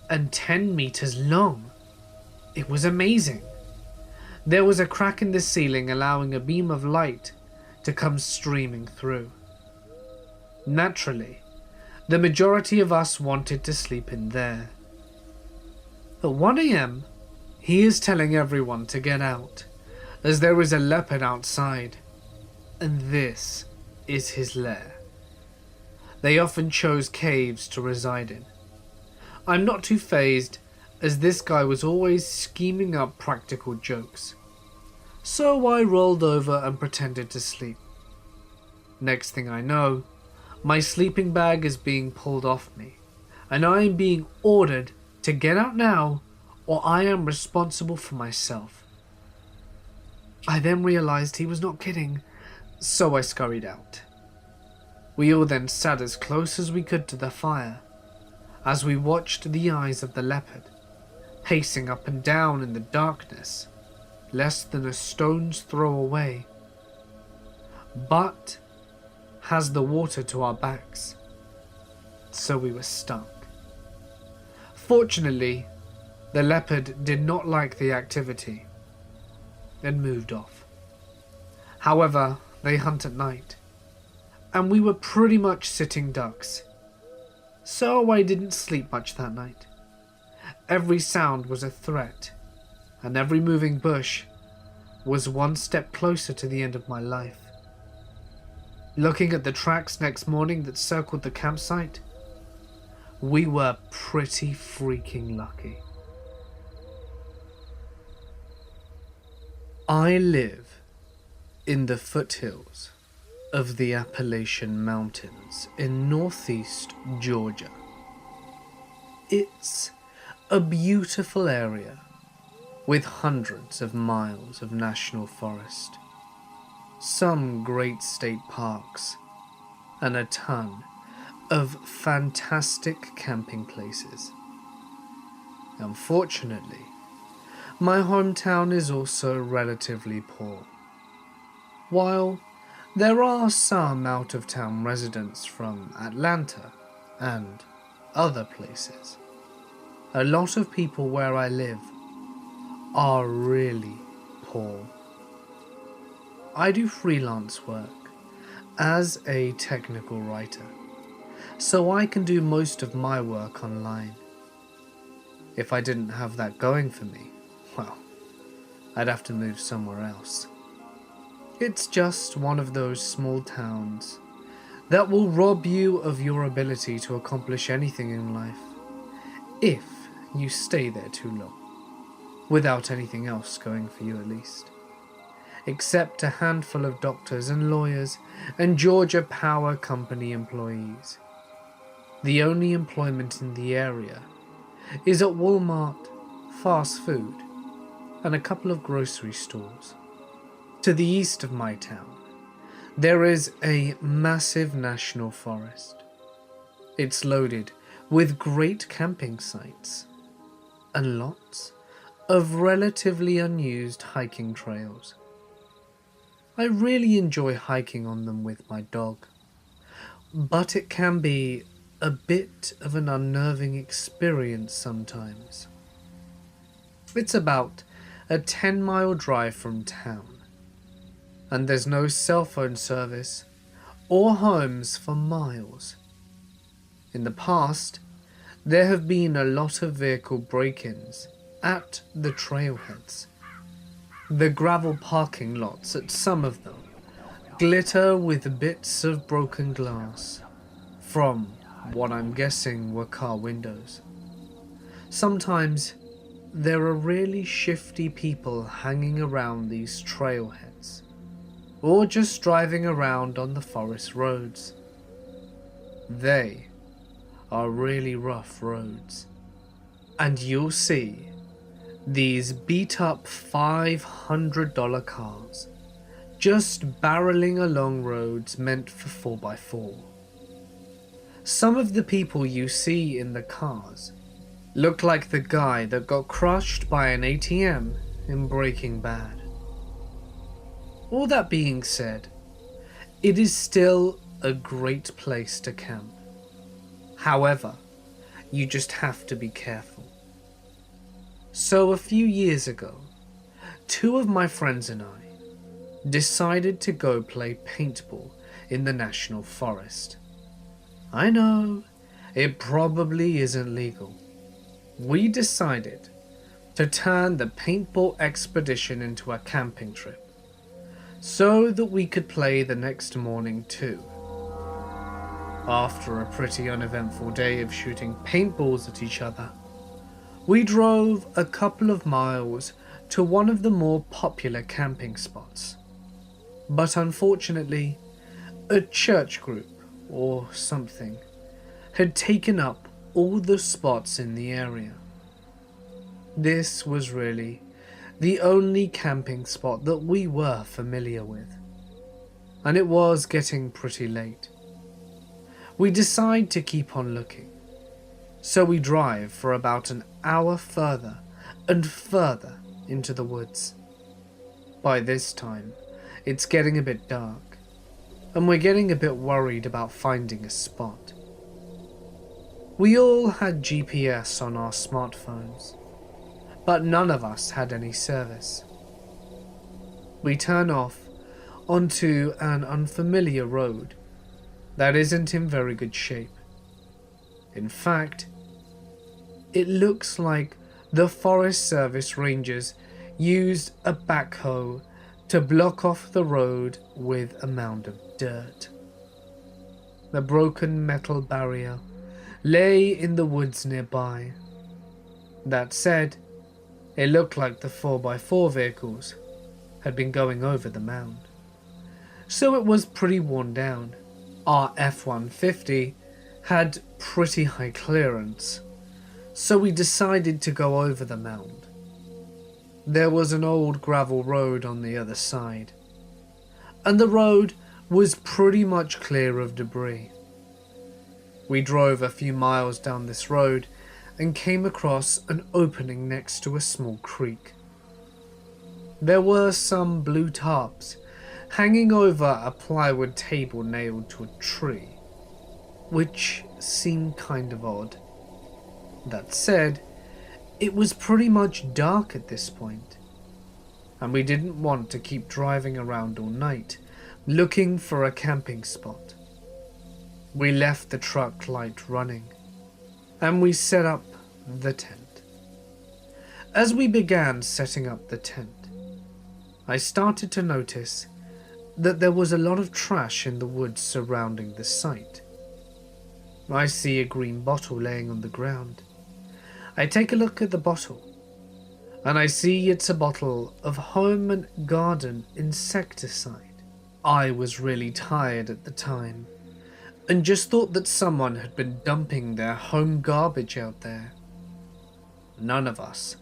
and 10 meters long. It was amazing. There was a crack in the ceiling allowing a beam of light to come streaming through. Naturally, the majority of us wanted to sleep in there. At 1 a.m, he is telling everyone to get out, as there is a leopard outside, and this is his lair. They often chose caves to reside in. I'm not too fazed, as this guy was always scheming up practical jokes. So I rolled over and pretended to sleep. Next thing I know, my sleeping bag is being pulled off me, and I am being ordered to get out now, or I am responsible for myself. I then realized he was not kidding, so I scurried out. We all then sat as close as we could to the fire, as we watched the eyes of the leopard, pacing up and down in the darkness, less than a stone's throw away, but has the water to our backs, so we were stuck. Fortunately, the leopard did not like the activity and moved off. However, they hunt at night, and we were pretty much sitting ducks, so I didn't sleep much that night. Every sound was a threat, and every moving bush was one step closer to the end of my life. Looking at the tracks next morning that circled the campsite, we were pretty freaking lucky. I live in the foothills of the Appalachian Mountains in northeast Georgia. It's a beautiful area with hundreds of miles of national forest, some great state parks, and a ton of fantastic camping places. Unfortunately, my hometown is also relatively poor. While there are some out-of-town residents from Atlanta and other places, a lot of people where I live are really poor. I do freelance work as a technical writer, so I can do most of my work online. If I didn't have that going for me, well, I'd have to move somewhere else. It's just one of those small towns that will rob you of your ability to accomplish anything in life if you stay there too long, without anything else going for you at least. Except a handful of doctors and lawyers and Georgia Power Company employees. The only employment in the area is at Walmart, fast food, and a couple of grocery stores. To the east of my town, there is a massive national forest. It's loaded with great camping sites and lots of relatively unused hiking trails. I really enjoy hiking on them with my dog, but it can be a bit of an unnerving experience sometimes. It's about a 10-mile drive from town, and there's no cell phone service or homes for miles. In the past, there have been a lot of vehicle break-ins at the trailheads. The gravel parking lots at some of them glitter with bits of broken glass from what I'm guessing were car windows. Sometimes there are really shifty people hanging around these trailheads, or just driving around on the forest roads. They are really rough roads, and you'll see these beat-up $500 cars just barreling along roads meant for 4x4. Some of the people you see in the cars look like the guy that got crushed by an ATM in Breaking Bad. All that being said, it is still a great place to camp. However, you just have to be careful. So a few years ago, two of my friends and I decided to go play paintball in the national forest. I know, it probably isn't legal. We decided to turn the paintball expedition into a camping trip, so that we could play the next morning too. After a pretty uneventful day of shooting paintballs at each other, we drove a couple of miles to one of the more popular camping spots. But unfortunately, a church group or something had taken up all the spots in the area. This was really the only camping spot that we were familiar with, and it was getting pretty late. We decide to keep on looking, so we drive for about an hour further and further into the woods. By this time, it's getting a bit dark, and we're getting a bit worried about finding a spot. We all had GPS on our smartphones, but none of us had any service. We turn off onto an unfamiliar road that isn't in very good shape. In fact, it looks like the Forest Service rangers used a backhoe to block off the road with a mound of dirt. A broken metal barrier lay in the woods nearby. That said, it looked like the 4x4 vehicles had been going over the mound, so it was pretty worn down. Our F-150 had pretty high clearance, so we decided to go over the mound. There was an old gravel road on the other side, and the road was pretty much clear of debris. We drove a few miles down this road and came across an opening next to a small creek. There were some blue tarps hanging over a plywood table nailed to a tree, which seemed kind of odd. That said, it was pretty much dark at this point, and we didn't want to keep driving around all night looking for a camping spot. We left the truck light running, and we set up the tent. As we began setting up the tent, I started to notice that there was a lot of trash in the woods surrounding the site. I see a green bottle laying on the ground. I take a look at the bottle, and I see it's a bottle of home and garden insecticide. I was really tired at the time, and just thought that someone had been dumping their home garbage out there. None of us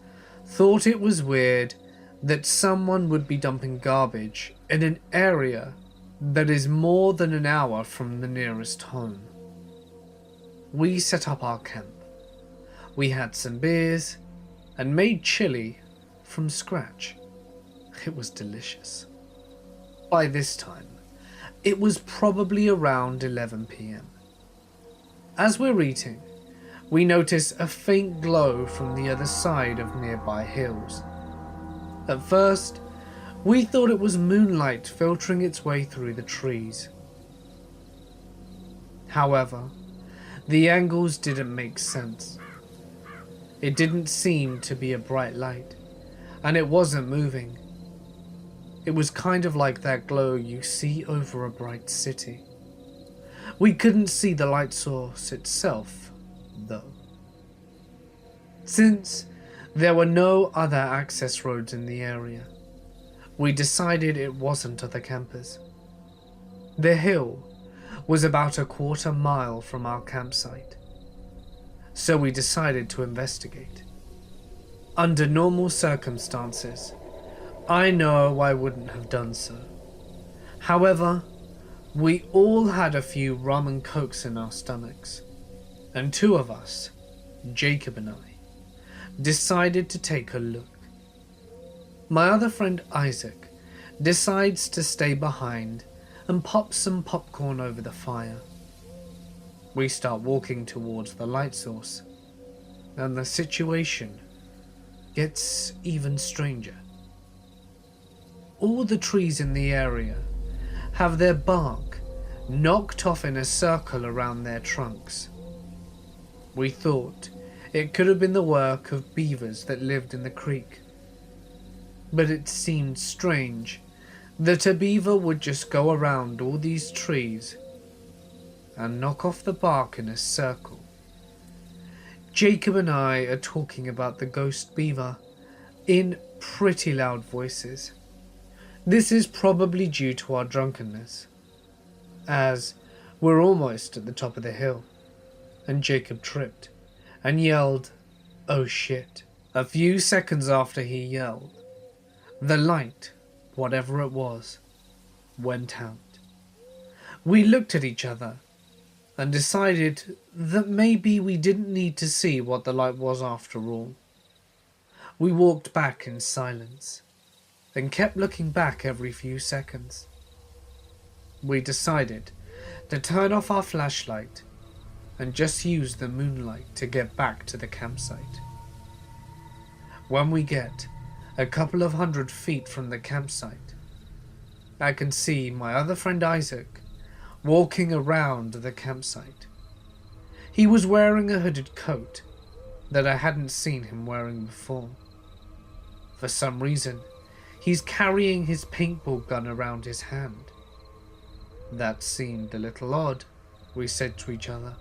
thought it was weird that someone would be dumping garbage in an area that is more than an hour from the nearest home. We set up our camp. We had some beers and made chili from scratch. It was delicious. By this time, it was probably around 11 p.m. As we're eating, we notice a faint glow from the other side of nearby hills. At first, we thought it was moonlight filtering its way through the trees. However, the angles didn't make sense. It didn't seem to be a bright light, and it wasn't moving. It was kind of like that glow you see over a bright city. We couldn't see the light source itself, though. Since there were no other access roads in the area, we decided it wasn't other campers. The hill was about a quarter mile from our campsite, so we decided to investigate. Under normal circumstances, I know I wouldn't have done so. However, we all had a few rum and cokes in our stomachs, and two of us, Jacob and I, decided to take a look. My other friend Isaac decides to stay behind and pop some popcorn over the fire. We start walking towards the light source, and the situation gets even stranger. All the trees in the area have their bark knocked off in a circle around their trunks. We thought it could have been the work of beavers that lived in the creek, but it seemed strange that a beaver would just go around all these trees and knock off the bark in a circle. Jacob and I are talking about the ghost beaver in pretty loud voices. This is probably due to our drunkenness, as we're almost at the top of the hill, and Jacob tripped and yelled, "Oh shit." A few seconds after he yelled, the light, whatever it was, went out. We looked at each other and decided that maybe we didn't need to see what the light was after all. We walked back in silence and kept looking back every few seconds. We decided to turn off our flashlight and just use the moonlight to get back to the campsite. When we get a couple of 100 feet from the campsite, I can see my other friend Isaac walking around the campsite. He was wearing a hooded coat that I hadn't seen him wearing before. For some reason, he's carrying his paintball gun around his hand. That seemed a little odd we said to each other.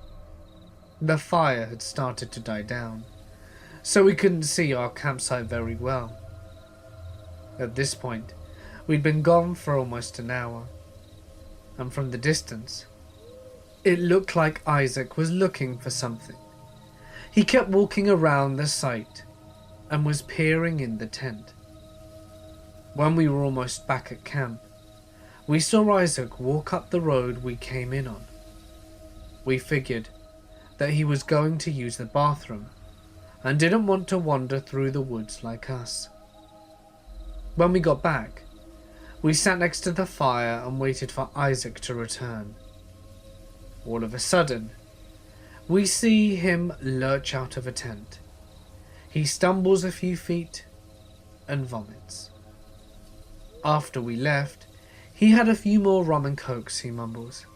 The fire had started to die down, so we couldn't see our campsite very well. At this point, we'd been gone for almost an hour, and from the distance, it looked like Isaac was looking for something. He kept walking around the site and was peering in the tent. When we were almost back at camp, we saw Isaac walk up the road we came in on. We figured that he was going to use the bathroom and didn't want to wander through the woods like us. When we got back, we sat next to the fire and waited for Isaac to return. All of a sudden, we see him lurch out of a tent. He stumbles a few feet and vomits. After we left, he had a few more rum and cokes, he mumbles.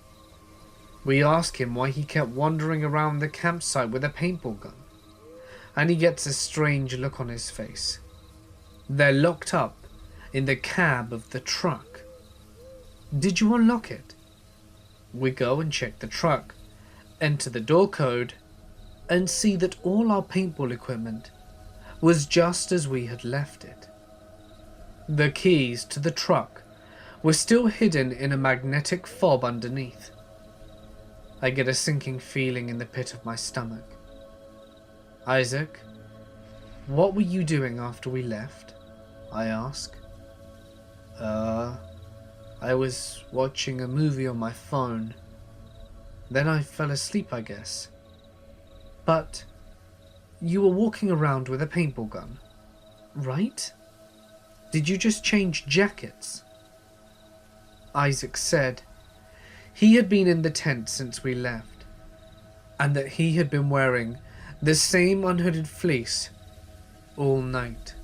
We ask him why he kept wandering around the campsite with a paintball gun, and he gets a strange look on his face. They're locked up in the cab of the truck. Did you unlock it? We go and check the truck, enter the door code, and see that all our paintball equipment was just as we had left it. The keys to the truck were still hidden in a magnetic fob underneath. I get a sinking feeling in the pit of my stomach. Isaac, what were you doing after we left? I ask. I was watching a movie on my phone. Then I fell asleep, I guess. But you were walking around with a paintball gun, right? Did you just change jackets? Isaac said he had been in the tent since we left, and that he had been wearing the same unhooded fleece all night.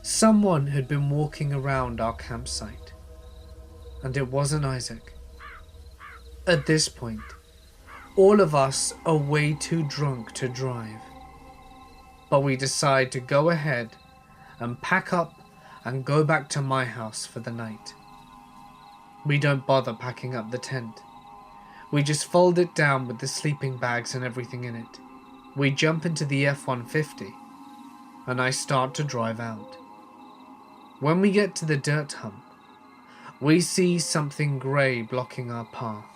Someone had been walking around our campsite, and it wasn't Isaac. At this point, all of us are way too drunk to drive, but we decide to go ahead and pack up and go back to my house for the night. We don't bother packing up the tent. We just fold it down with the sleeping bags and everything in it. We jump into the F-150 and I start to drive out. When we get to the dirt hump, we see something grey blocking our path.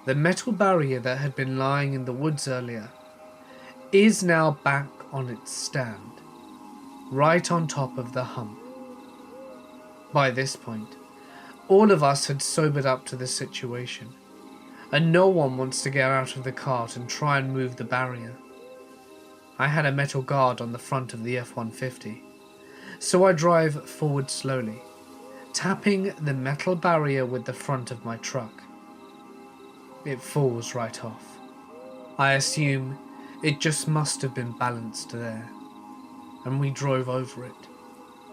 The metal barrier that had been lying in the woods earlier is now back on its stand, right on top of the hump. By this point, all of us had sobered up to the situation, and no one wants to get out of the cart and try and move the barrier. I had a metal guard on the front of the F-150, so I drive forward slowly, tapping the metal barrier with the front of my truck. It falls right off. I assume it just must have been balanced there, and we drove over it,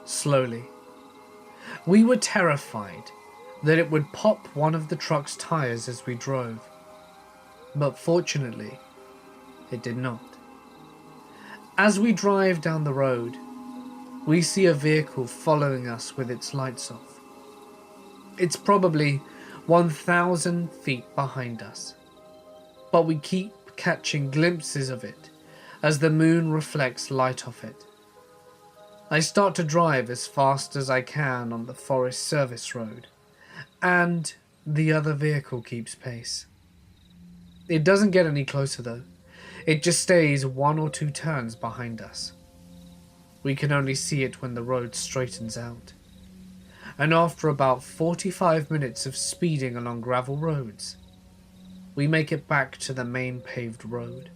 slowly. We were terrified that it would pop one of the truck's tires as we drove, but fortunately, it did not. As we drive down the road, we see a vehicle following us with its lights off. It's probably 1,000 feet behind us, but we keep catching glimpses of it as the moon reflects light off it. I start to drive as fast as I can on the Forest Service Road, and the other vehicle keeps pace. It doesn't get any closer though. It just stays 1 or 2 turns behind us. We can only see it when the road straightens out. And after about 45 minutes of speeding along gravel roads, we make it back to the main paved road.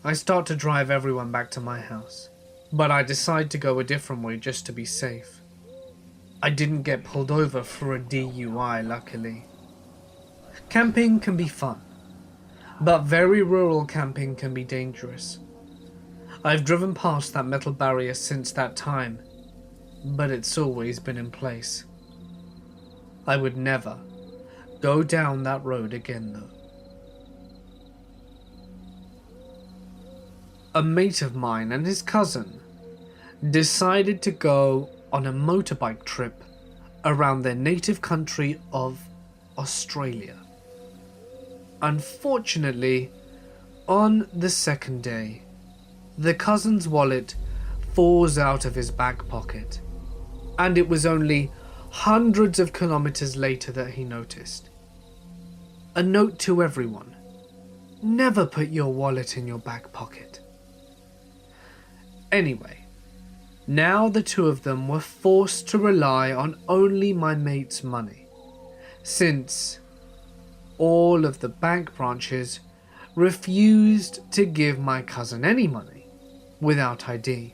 I start to drive everyone back to my house, but I decide to go a different way just to be safe. I didn't get pulled over for a DUI, luckily. Camping can be fun, but very rural camping can be dangerous. I've driven past that metal barrier since that time, but it's always been in place. I would never go down that road again though. A mate of mine and his cousin decided to go on a motorbike trip around their native country of Australia. Unfortunately, on the second day, the cousin's wallet falls out of his back pocket, and it was only hundreds of kilometers later that he noticed. A note to everyone: never put your wallet in your back pocket. Anyway, now the two of them were forced to rely on only my mate's money, since all of the bank branches refused to give my cousin any money without ID,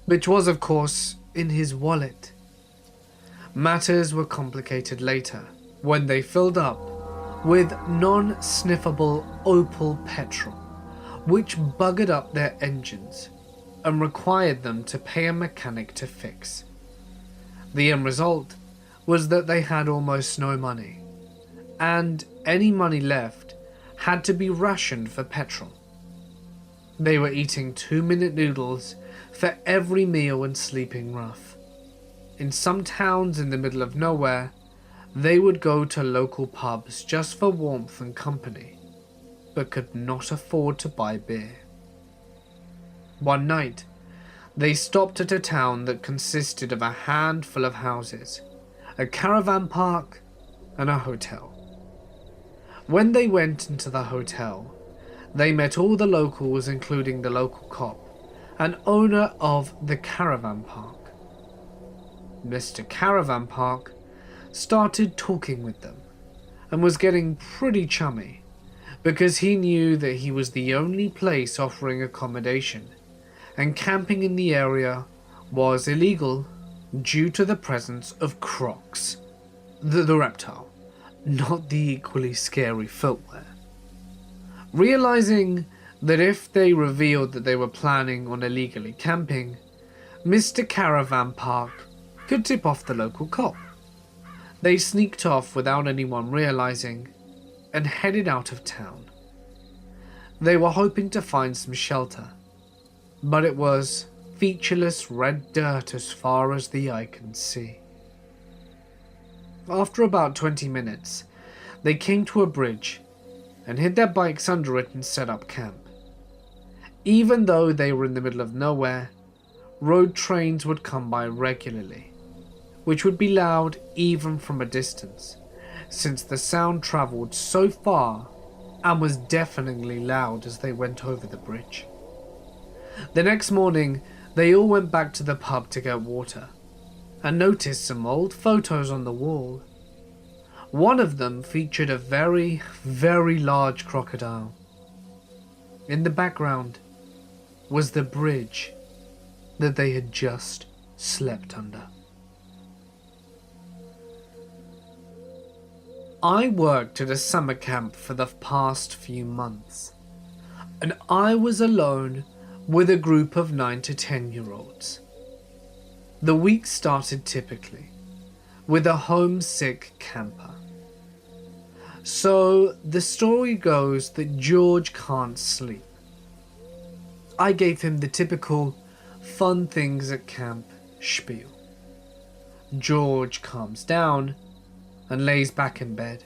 which was of course in his wallet. Matters were complicated later when they filled up with non-sniffable Opel petrol, which buggered up their engines and required them to pay a mechanic to fix. The end result was that they had almost no money, and any money left had to be rationed for petrol. They were eating 2-minute noodles for every meal and sleeping rough. In some towns in the middle of nowhere, they would go to local pubs just for warmth and company, but could not afford to buy beer. One night, they stopped at a town that consisted of a handful of houses, a caravan park, and a hotel. When they went into the hotel, they met all the locals, including the local cop and owner of the caravan park. Mr. Caravan Park started talking with them and was getting pretty chummy because he knew that he was the only place offering accommodation, and camping in the area was illegal due to the presence of crocs, the reptile, not the equally scary footwear. Realizing that if they revealed that they were planning on illegally camping, Mr. Caravan Park could tip off the local cop. They sneaked off without anyone realizing and headed out of town. They were hoping to find some shelter, but it was featureless red dirt as far as the eye can see. After about 20 minutes, they came to a bridge and hid their bikes under it and set up camp. Even though they were in the middle of nowhere, road trains would come by regularly, which would be loud even from a distance, since the sound travelled so far and was deafeningly loud as they went over the bridge. The next morning, they all went back to the pub to get water and noticed some old photos on the wall. One of them featured a very, very large crocodile. In the background was the bridge that they had just slept under. I worked at a summer camp for the past few months, and I was alone with a group of 9 to 10-year-olds. The week started typically with a homesick camper. So the story goes that George can't sleep. I gave him the typical fun things at camp spiel. George calms down and lays back in bed.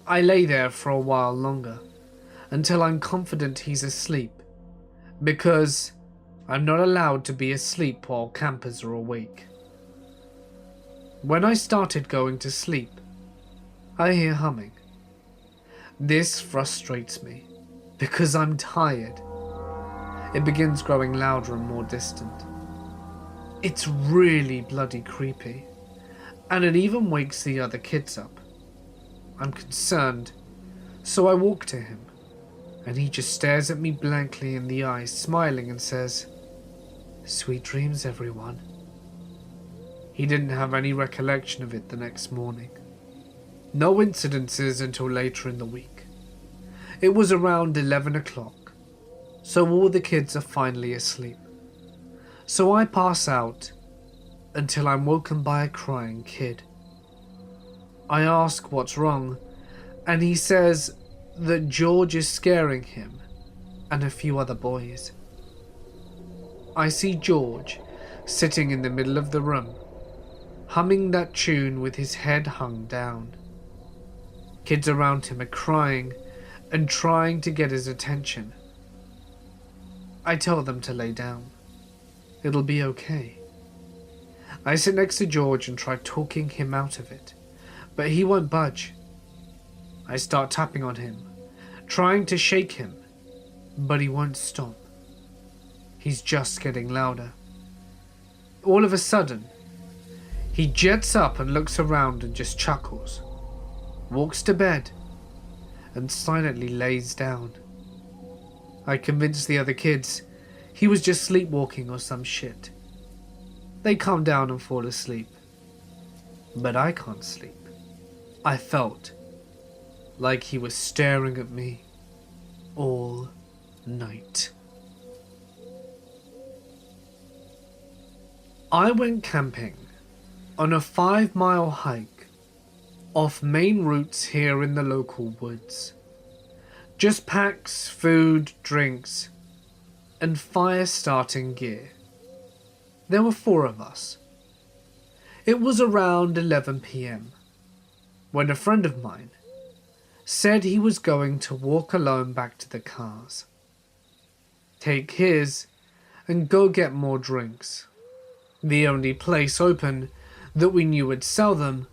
I lay there for a while longer until I'm confident he's asleep, because I'm not allowed to be asleep while campers are awake. When I started going to sleep, I hear humming. This frustrates me because I'm tired. It begins growing louder and more distant. It's really bloody creepy, and it even wakes the other kids up. I'm concerned, so I walk to him, and he just stares at me blankly in the eyes, smiling, and says, "Sweet dreams, everyone." He didn't have any recollection of it the next morning. No incidences until later in the week. It was around 11 o'clock, so all the kids are finally asleep. So I pass out until I'm woken by a crying kid. I ask what's wrong, and he says that George is scaring him and a few other boys. I see George sitting in the middle of the room, humming that tune with his head hung down. Kids around him are crying and trying to get his attention. I tell them to lay down. It'll be okay. I sit next to George and try talking him out of it, but he won't budge. I start tapping on him, trying to shake him, but he won't stop. He's just getting louder. All of a sudden, he jets up and looks around and just chuckles, walks to bed, and silently lays down. I convinced the other kids he was just sleepwalking or some shit. They calm down and fall asleep. But I can't sleep. I felt like he was staring at me all night. I went camping on a 5-mile hike off main routes here in the local woods. Just packs, food, drinks, and fire starting gear. There were 4 of us. It was around 11 p.m. when a friend of mine said he was going to walk alone back to the cars, take his, and go get more drinks. The only place open that we knew would sell them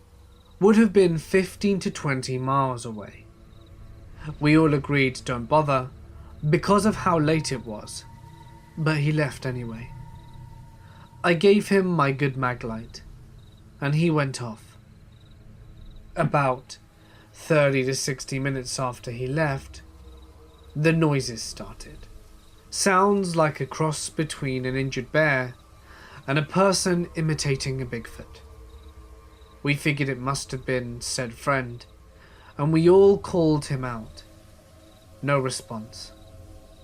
would have been 15 to 20 miles away. We all agreed don't bother because of how late it was, but he left anyway. I gave him my good mag light, and he went off. About 30 to 60 minutes after he left, the noises started. Sounds like a cross between an injured bear and a person imitating a Bigfoot. We figured it must have been said friend, and we all called him out. No response.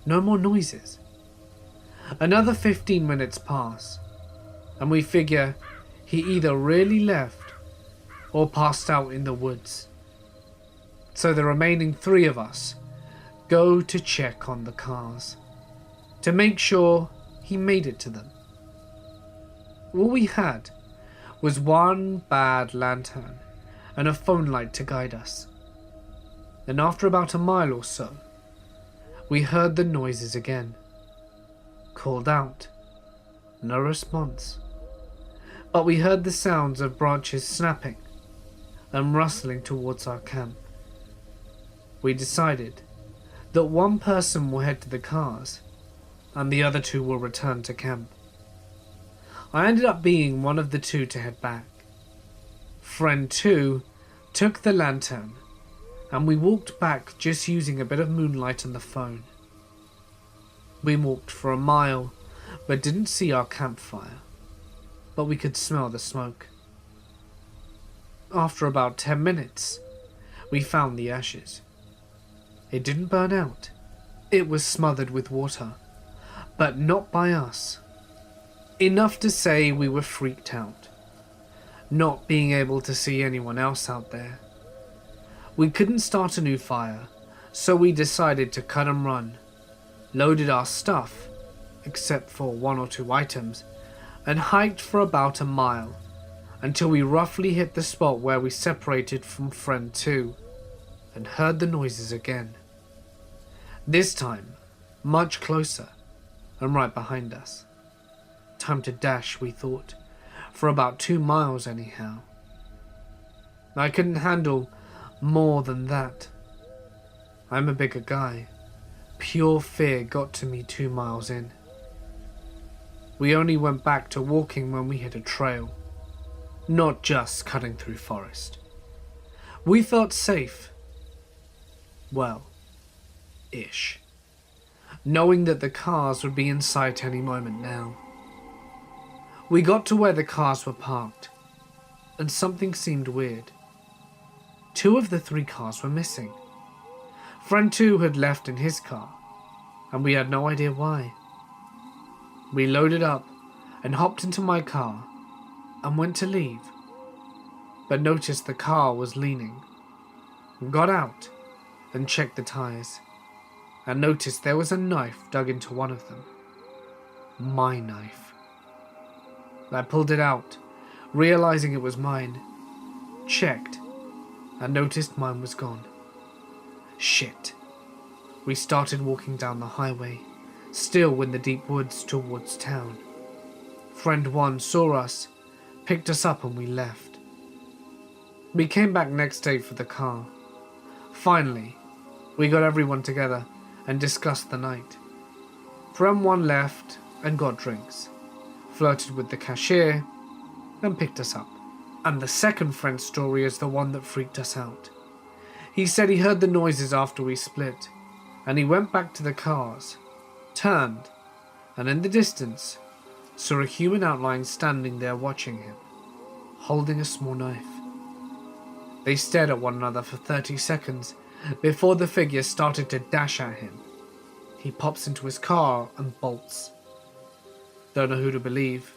No more noises. Another 15 minutes pass, and we figure he either really left or passed out in the woods. So the remaining 3 of us go to check on the cars to make sure he made it to them. All we had was one bad lantern and a phone light to guide us. Then after about a mile or so, we heard the noises again. Called out. No response. But we heard the sounds of branches snapping and rustling towards our camp. We decided that one person will head to the cars and the other 2 will return to camp. I ended up being one of the 2 to head back. Friend 2 took the lantern and we walked back just using a bit of moonlight on the phone. We walked for a mile but didn't see our campfire, but we could smell the smoke. After about 10 minutes, we found the ashes. It didn't burn out. It was smothered with water, but not by us. Enough to say we were freaked out, not being able to see anyone else out there. We couldn't start a new fire, so we decided to cut and run, loaded our stuff, except for 1 or 2 items, and hiked for about a mile, until we roughly hit the spot where we separated from friend 2, and heard the noises again. This time, much closer, and right behind us. Time to dash, we thought, for about 2 miles anyhow. I couldn't handle more than that. I'm a bigger guy. Pure fear got to me 2 miles in. We only went back to walking when we hit a trail, not just cutting through forest. We felt safe. Well, ish. Knowing that the cars would be in sight any moment now. We got to where the cars were parked, and something seemed weird. 2 of the 3 cars were missing. Friend 2 had left in his car, and we had no idea why. We loaded up and hopped into my car and went to leave, but noticed the car was leaning. Got out and checked the tires, and noticed there was a knife dug into one of them. My knife. I pulled it out, realizing it was mine. Checked, and noticed mine was gone. Shit. We started walking down the highway, still in the deep woods towards town. Friend 1 saw us, picked us up, and we left. We came back next day for the car. Finally, we got everyone together and discussed the night. Friend 1 left and got drinks, flirted with the cashier, and picked us up. And the second friend's story is the one that freaked us out. He said he heard the noises after we split, and he went back to the cars, turned, and in the distance saw a human outline standing there watching him, holding a small knife. They stared at one another for 30 seconds before the figure started to dash at him. He pops into his car and bolts. Don't know who to believe,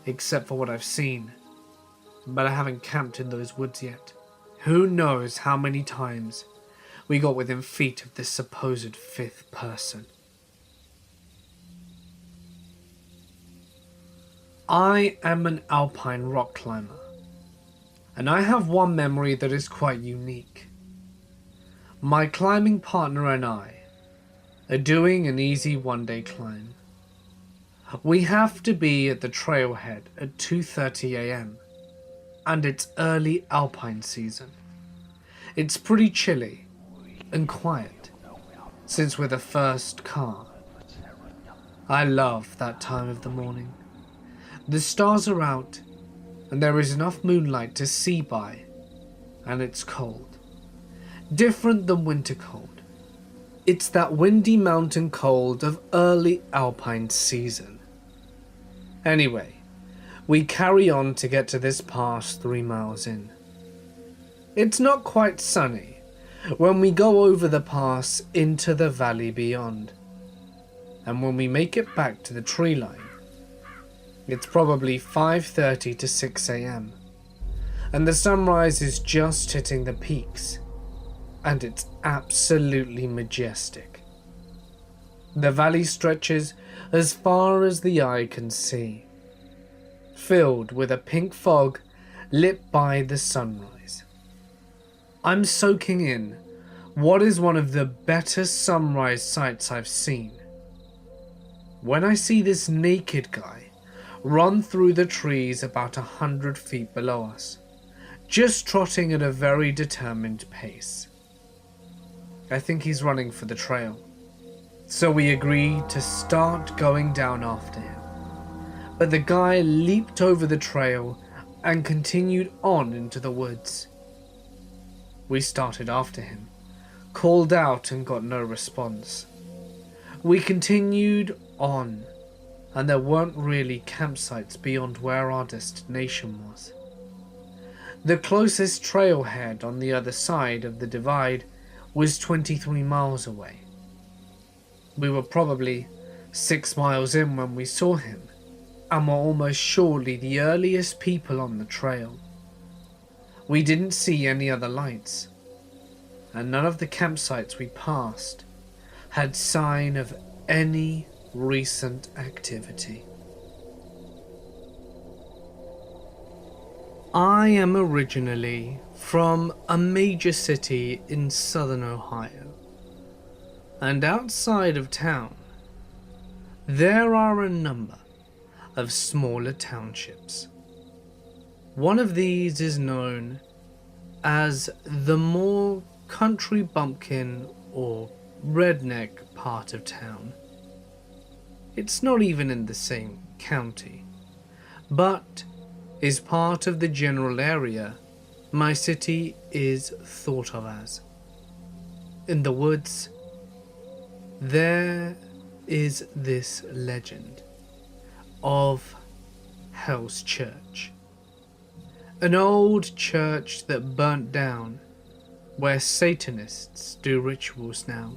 except for what I've seen, but I haven't camped in those woods yet. Who knows how many times we got within feet of this supposed fifth person. I am an alpine rock climber, and I have one memory that is quite unique. My climbing partner and I are doing an easy one-day climb. We have to be at the trailhead at 2:30 a.m. and it's early alpine season. It's pretty chilly and quiet since we're the first car. I love that time of the morning. The stars are out and there is enough moonlight to see by, and it's cold. Different than winter cold. It's that windy mountain cold of early alpine season. Anyway, we carry on to get to this pass 3 miles in. It's not quite sunny when we go over the pass into the valley beyond. And when we make it back to the tree line, it's probably 5:30 to 6 a.m. and the sunrise is just hitting the peaks, and it's absolutely majestic. The valley stretches as far as the eye can see, filled with a pink fog lit by the sunrise. I'm soaking in what is one of the better sunrise sights I've seen, when I see this naked guy run through the trees about 100 feet below us, just trotting at a very determined pace. I think he's running for the trail, so we agree to start going down after him. But the guy leaped over the trail and continued on into the woods. We started after him, called out and got no response. We continued on, and there weren't really campsites beyond where our destination was. The closest trailhead on the other side of the divide was 23 miles away. We were probably 6 miles in when we saw him, and were almost surely the earliest people on the trail. We didn't see any other lights, and none of the campsites we passed had sign of any recent activity. I am originally from a major city in southern Ohio, and outside of town there are a number of smaller townships. One of these is known as the more country bumpkin or redneck part of town. It's not even in the same county, but is part of the general area my city is thought of as. In the woods, there is this legend of Hell's Church, an old church that burnt down where Satanists do rituals now,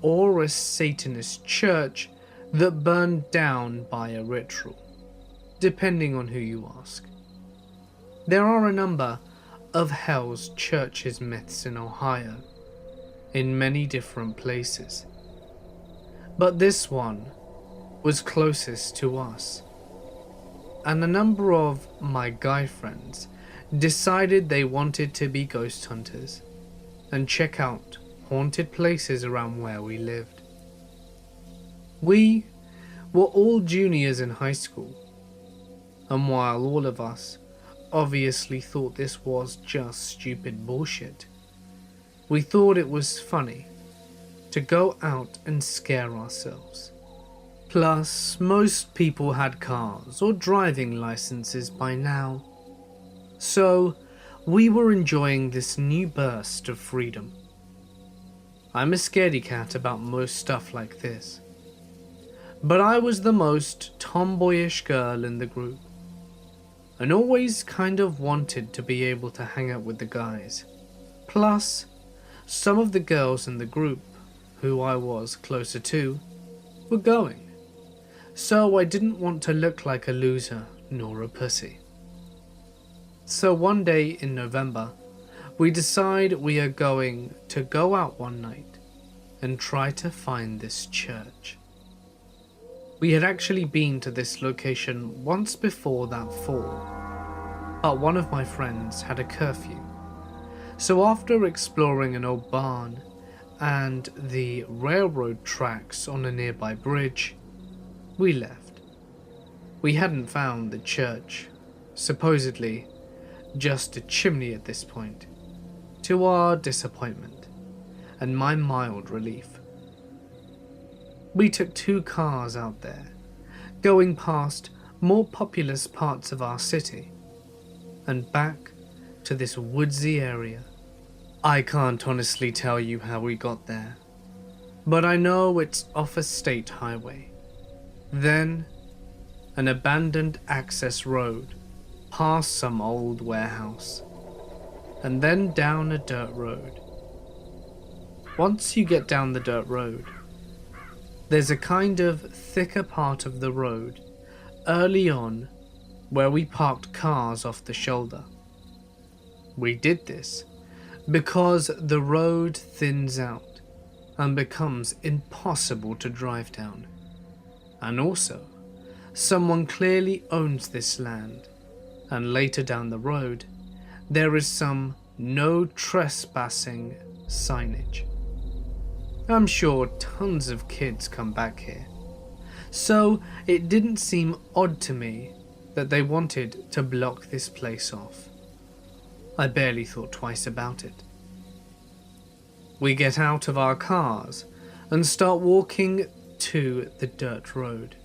or a Satanist church that burned down by a ritual, depending on who you ask. There are a number of Hell's Churches myths in Ohio, in many different places, but this one was closest to us. and a number of my guy friends decided they wanted to be ghost hunters and check out haunted places around where we lived. We were all juniors in high school, and while all of us obviously thought this was just stupid bullshit, we thought it was funny to go out and scare ourselves. Plus, most people had cars or driving licenses by now, so we were enjoying this new burst of freedom. I'm a scaredy cat about most stuff like this, but I was the most tomboyish girl in the group, and always kind of wanted to be able to hang out with the guys. Plus, some of the girls in the group, who I was closer to, were going, so I didn't want to look like a loser nor a pussy. So one day in November, we decide we are going to go out one night and try to find this church. We had actually been to this location once before that fall, but one of my friends had a curfew. So after exploring an old barn and the railroad tracks on a nearby bridge, we left. We hadn't found the church, supposedly just a chimney at this point, to our disappointment and my mild relief. We took 2 cars out there, going past more populous parts of our city and back to this woodsy area. I can't honestly tell you how we got there, but I know it's off a state highway, then an abandoned access road past some old warehouse, and then down a dirt road. Once you get down the dirt road, there's a kind of thicker part of the road early on where we parked cars off the shoulder. We did this because the road thins out and becomes impossible to drive down. And also, someone clearly owns this land, and later down the road, there is some no trespassing signage. I'm sure tons of kids come back here, so it didn't seem odd to me that they wanted to block this place off. I barely thought twice about it. We get out of our cars and start walking to the dirt road,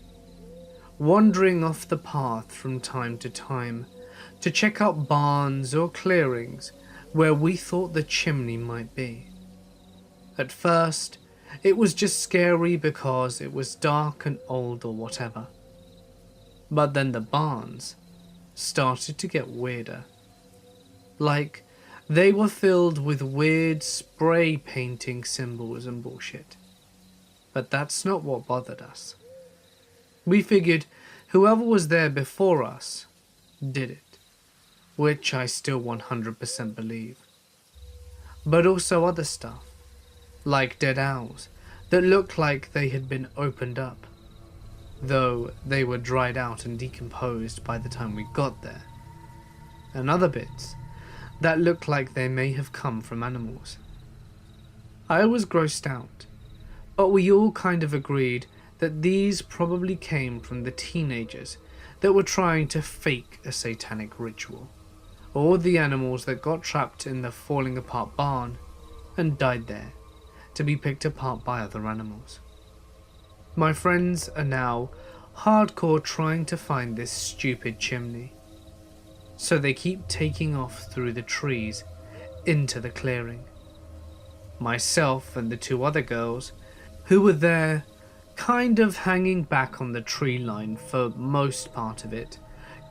wandering off the path from time to time to check out barns or clearings where we thought the chimney might be. At first, it was just scary because it was dark and old or whatever. But then the barns started to get weirder. Like, they were filled with weird spray painting symbols and bullshit. But that's not what bothered us. We figured whoever was there before us did it, which I still 100% believe. But also other stuff, like dead owls that looked like they had been opened up, though they were dried out and decomposed by the time we got there, and other bits that looked like they may have come from animals. I was grossed out, but we all kind of agreed that these probably came from the teenagers that were trying to fake a satanic ritual, or the animals that got trapped in the falling apart barn and died there to be picked apart by other animals. My friends are now hardcore trying to find this stupid chimney, so they keep taking off through the trees into the clearing. Myself and the 2 other girls, who were there kind of hanging back on the tree line for most part of it,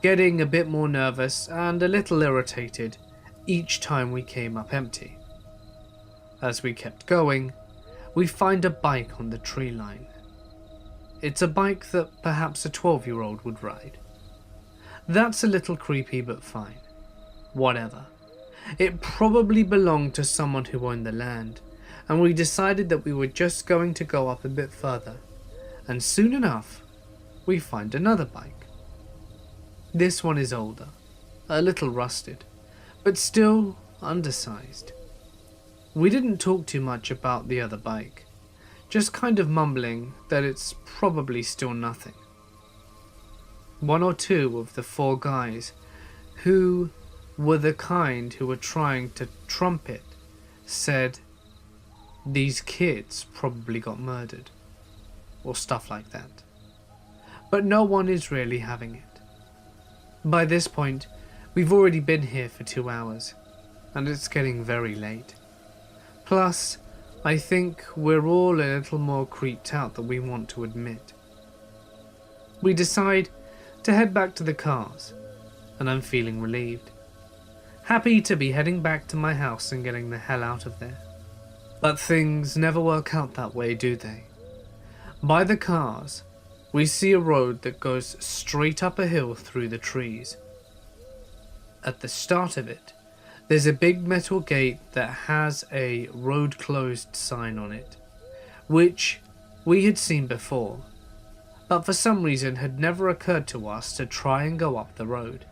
getting a bit more nervous and a little irritated each time we came up empty. As we kept going, we find a bike on the tree line. It's a bike that perhaps a 12-year-old would ride. That's a little creepy, but fine. Whatever. It probably belonged to someone who owned the land, and we decided that we were just going to go up a bit further, and soon enough, we find another bike. This one is older, a little rusted, but still undersized. We didn't talk too much about the other bike, just kind of mumbling that it's probably still nothing. One or two of the four guys, who were the kind who were trying to trump it, said these kids probably got murdered, or stuff like that. But no one is really having it. By this point, we've already been here for 2 hours, and it's getting very late. Plus, I think we're all a little more creeped out than we want to admit. We decide to head back to the cars, and I'm feeling relieved. Happy to be heading back to my house and getting the hell out of there. But things never work out that way, do they? By the cars, we see a road that goes straight up a hill through the trees. At the start of it, there's a big metal gate that has a road closed sign on it, which we had seen before, but for some reason had never occurred to us to try and go up the road.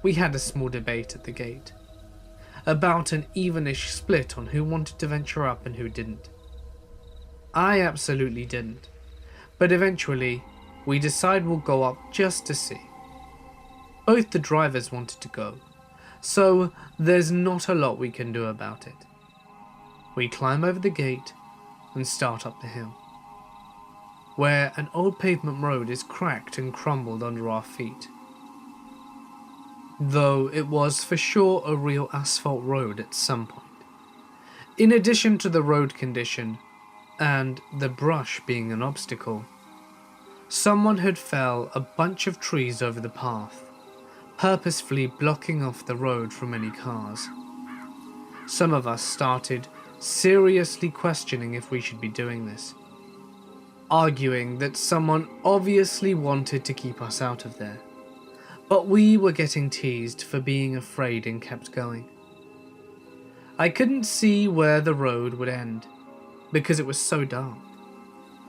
We had a small debate at the gate, about an evenish split on who wanted to venture up and who didn't. I absolutely didn't, but eventually we decide we'll go up just to see. Both the drivers wanted to go, so there's not a lot we can do about it. We climb over the gate and start up the hill, where an old pavement road is cracked and crumbled under our feet. Though it was for sure a real asphalt road at some point. In addition to the road condition, and the brush being an obstacle, someone had felled a bunch of trees over the path, purposefully blocking off the road from any cars. Some of us started seriously questioning if we should be doing this, arguing that someone obviously wanted to keep us out of there, but we were getting teased for being afraid and kept going. I couldn't see where the road would end, because it was so dark.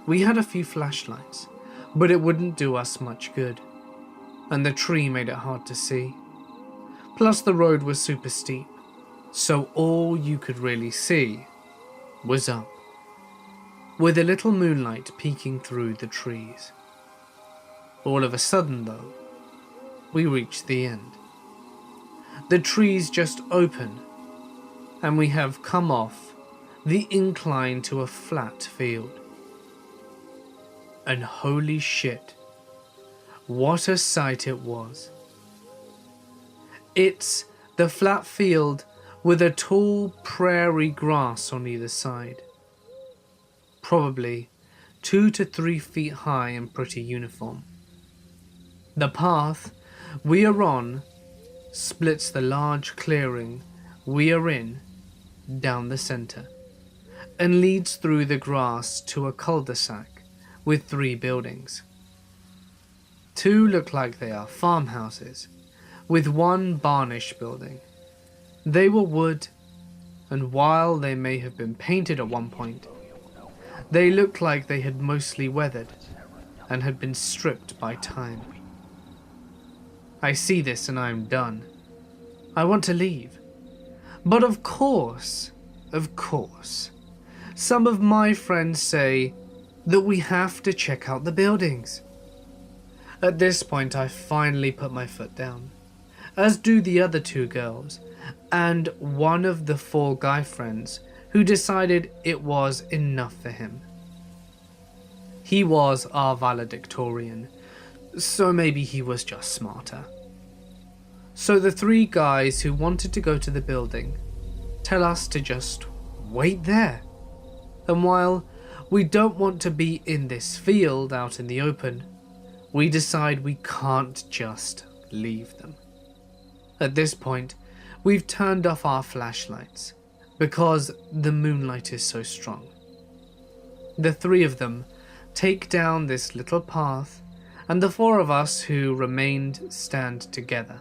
We had a few flashlights, but it wouldn't do us much good, and the tree made it hard to see. Plus the road was super steep, so all you could really see was up, with a little moonlight peeking through the trees. All of a sudden though, we reached the end. The trees just open, and we have come off the incline to a flat field. And holy shit, what a sight it was. It's the flat field with a tall prairie grass on either side. Probably 2 to 3 feet high and pretty uniform. The path we are on splits the large clearing we are in down the center, and leads through the grass to a cul-de-sac with 3 buildings. 2 look like they are farmhouses, with 1 barnish building. They were wood, and while they may have been painted at one point, they looked like they had mostly weathered and had been stripped by time. I see this and I am done. I want to leave. But of course, some of my friends say that we have to check out the buildings. At this point, I finally put my foot down, as do the other 2 girls, and one of the 4 guy friends who decided it was enough for him. He was our valedictorian, so maybe he was just smarter. So the 3 guys who wanted to go to the building tell us to just wait there. And while we don't want to be in this field out in the open, we decide we can't just leave them. At this point, we've turned off our flashlights because the moonlight is so strong. The 3 of them take down this little path, and the 4 of us who remained stand together,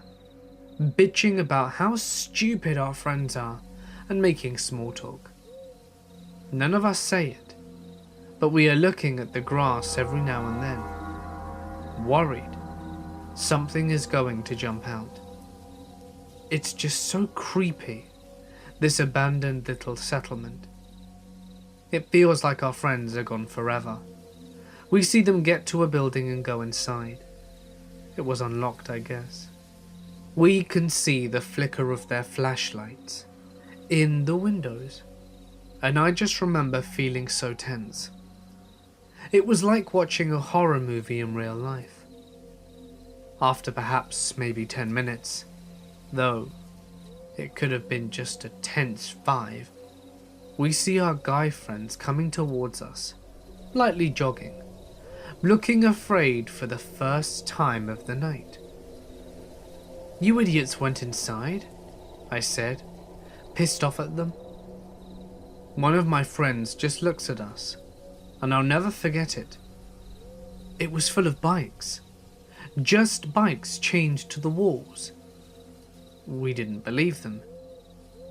bitching about how stupid our friends are and making small talk. None of us say it, but we are looking at the grass every now and then, worried, something is going to jump out. It's just so creepy, this abandoned little settlement. It feels like our friends are gone forever. We see them get to a building and go inside. It was unlocked, I guess. We can see the flicker of their flashlights in the windows, and I just remember feeling so tense. It was like watching a horror movie in real life. After perhaps maybe 10 minutes, though it could have been just a tense 5, we see our guy friends coming towards us, lightly jogging, looking afraid for the first time of the night. "You idiots went inside?" I said, pissed off at them. One of my friends just looks at us, and I'll never forget it. It was full of bikes. Just bikes chained to the walls. We didn't believe them.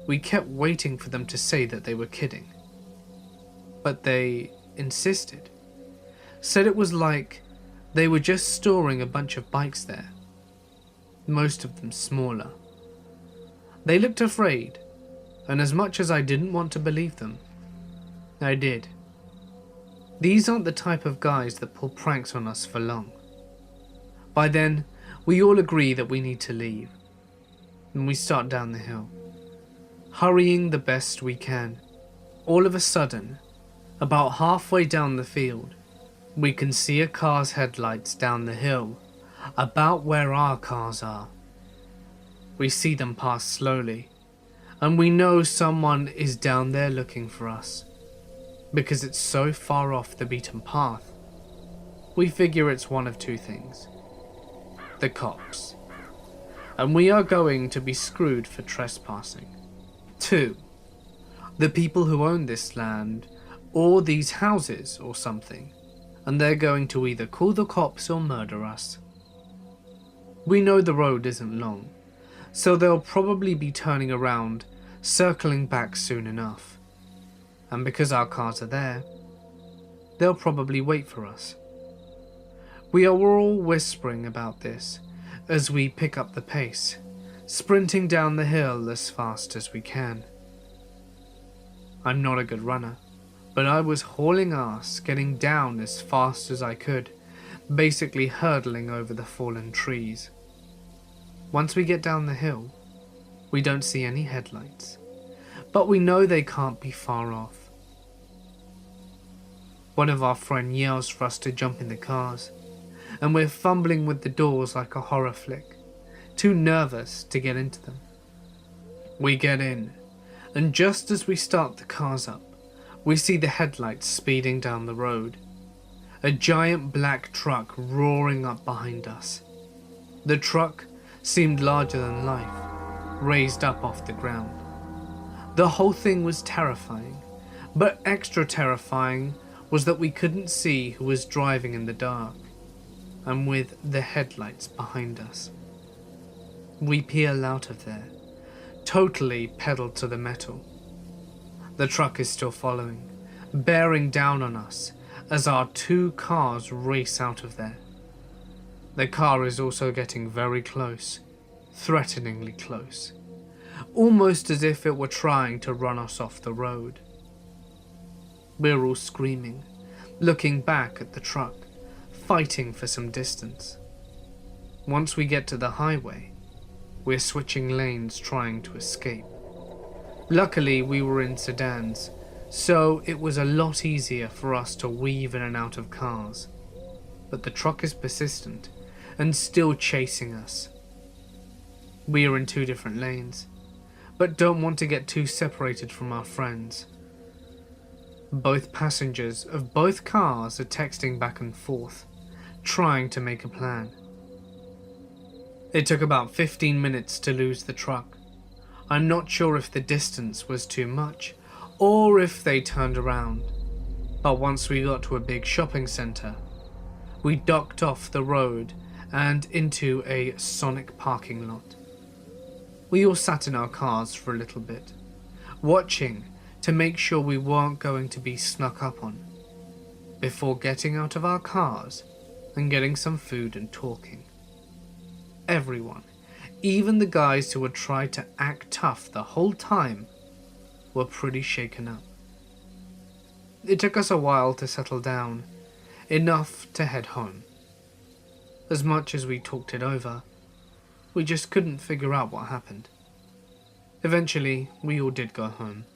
We kept waiting for them to say that they were kidding. But they insisted. Said it was like they were just storing a bunch of bikes there. Most of them smaller. They looked afraid, and as much as I didn't want to believe them, I did. These aren't the type of guys that pull pranks on us for long. By then, we all agree that we need to leave, and we start down the hill, hurrying the best we can. All of a sudden, about halfway down the field, we can see a car's headlights down the hill, about where our cars are. We see them pass slowly, and we know someone is down there looking for us. Because it's so far off the beaten path, we figure it's one of two things. The cops. And we are going to be screwed for trespassing. 2. The people who own this land, or these houses or something, and they're going to either call the cops or murder us. We know the road isn't long, so they'll probably be turning around, circling back soon enough. And because our cars are there, they'll probably wait for us. We are all whispering about this as we pick up the pace, sprinting down the hill as fast as we can. I'm not a good runner, but I was hauling ass, getting down as fast as I could, basically hurdling over the fallen trees. Once we get down the hill, we don't see any headlights, but we know they can't be far off. One of our friends yells for us to jump in the cars, and we're fumbling with the doors like a horror flick, too nervous to get into them. We get in, and just as we start the cars up, we see the headlights speeding down the road. A giant black truck roaring up behind us. The truck seemed larger than life, raised up off the ground. The whole thing was terrifying, but extra terrifying was that we couldn't see who was driving in the dark, and with the headlights behind us. We peel out of there, totally pedal to the metal. The truck is still following, bearing down on us as our 2 cars race out of there. The car is also getting very close, threateningly close, almost as if it were trying to run us off the road. We're all screaming, looking back at the truck, fighting for some distance. Once we get to the highway, we're switching lanes trying to escape. Luckily, we were in sedans, so it was a lot easier for us to weave in and out of cars. But the truck is persistent and still chasing us. We are in 2 different lanes, but don't want to get too separated from our friends. Both passengers of both cars are texting back and forth, trying to make a plan. It took about 15 minutes to lose the truck. I'm not sure if the distance was too much, or if they turned around, but once we got to a big shopping centre, we docked off the road and into a Sonic parking lot. We all sat in our cars for a little bit, watching to make sure we weren't going to be snuck up on, before getting out of our cars and getting some food and talking. everyone, even the guys who had tried to act tough the whole time, were pretty shaken up. It took us a while to settle down, enough to head home. As much as we talked it over, we just couldn't figure out what happened. Eventually, we all did go home,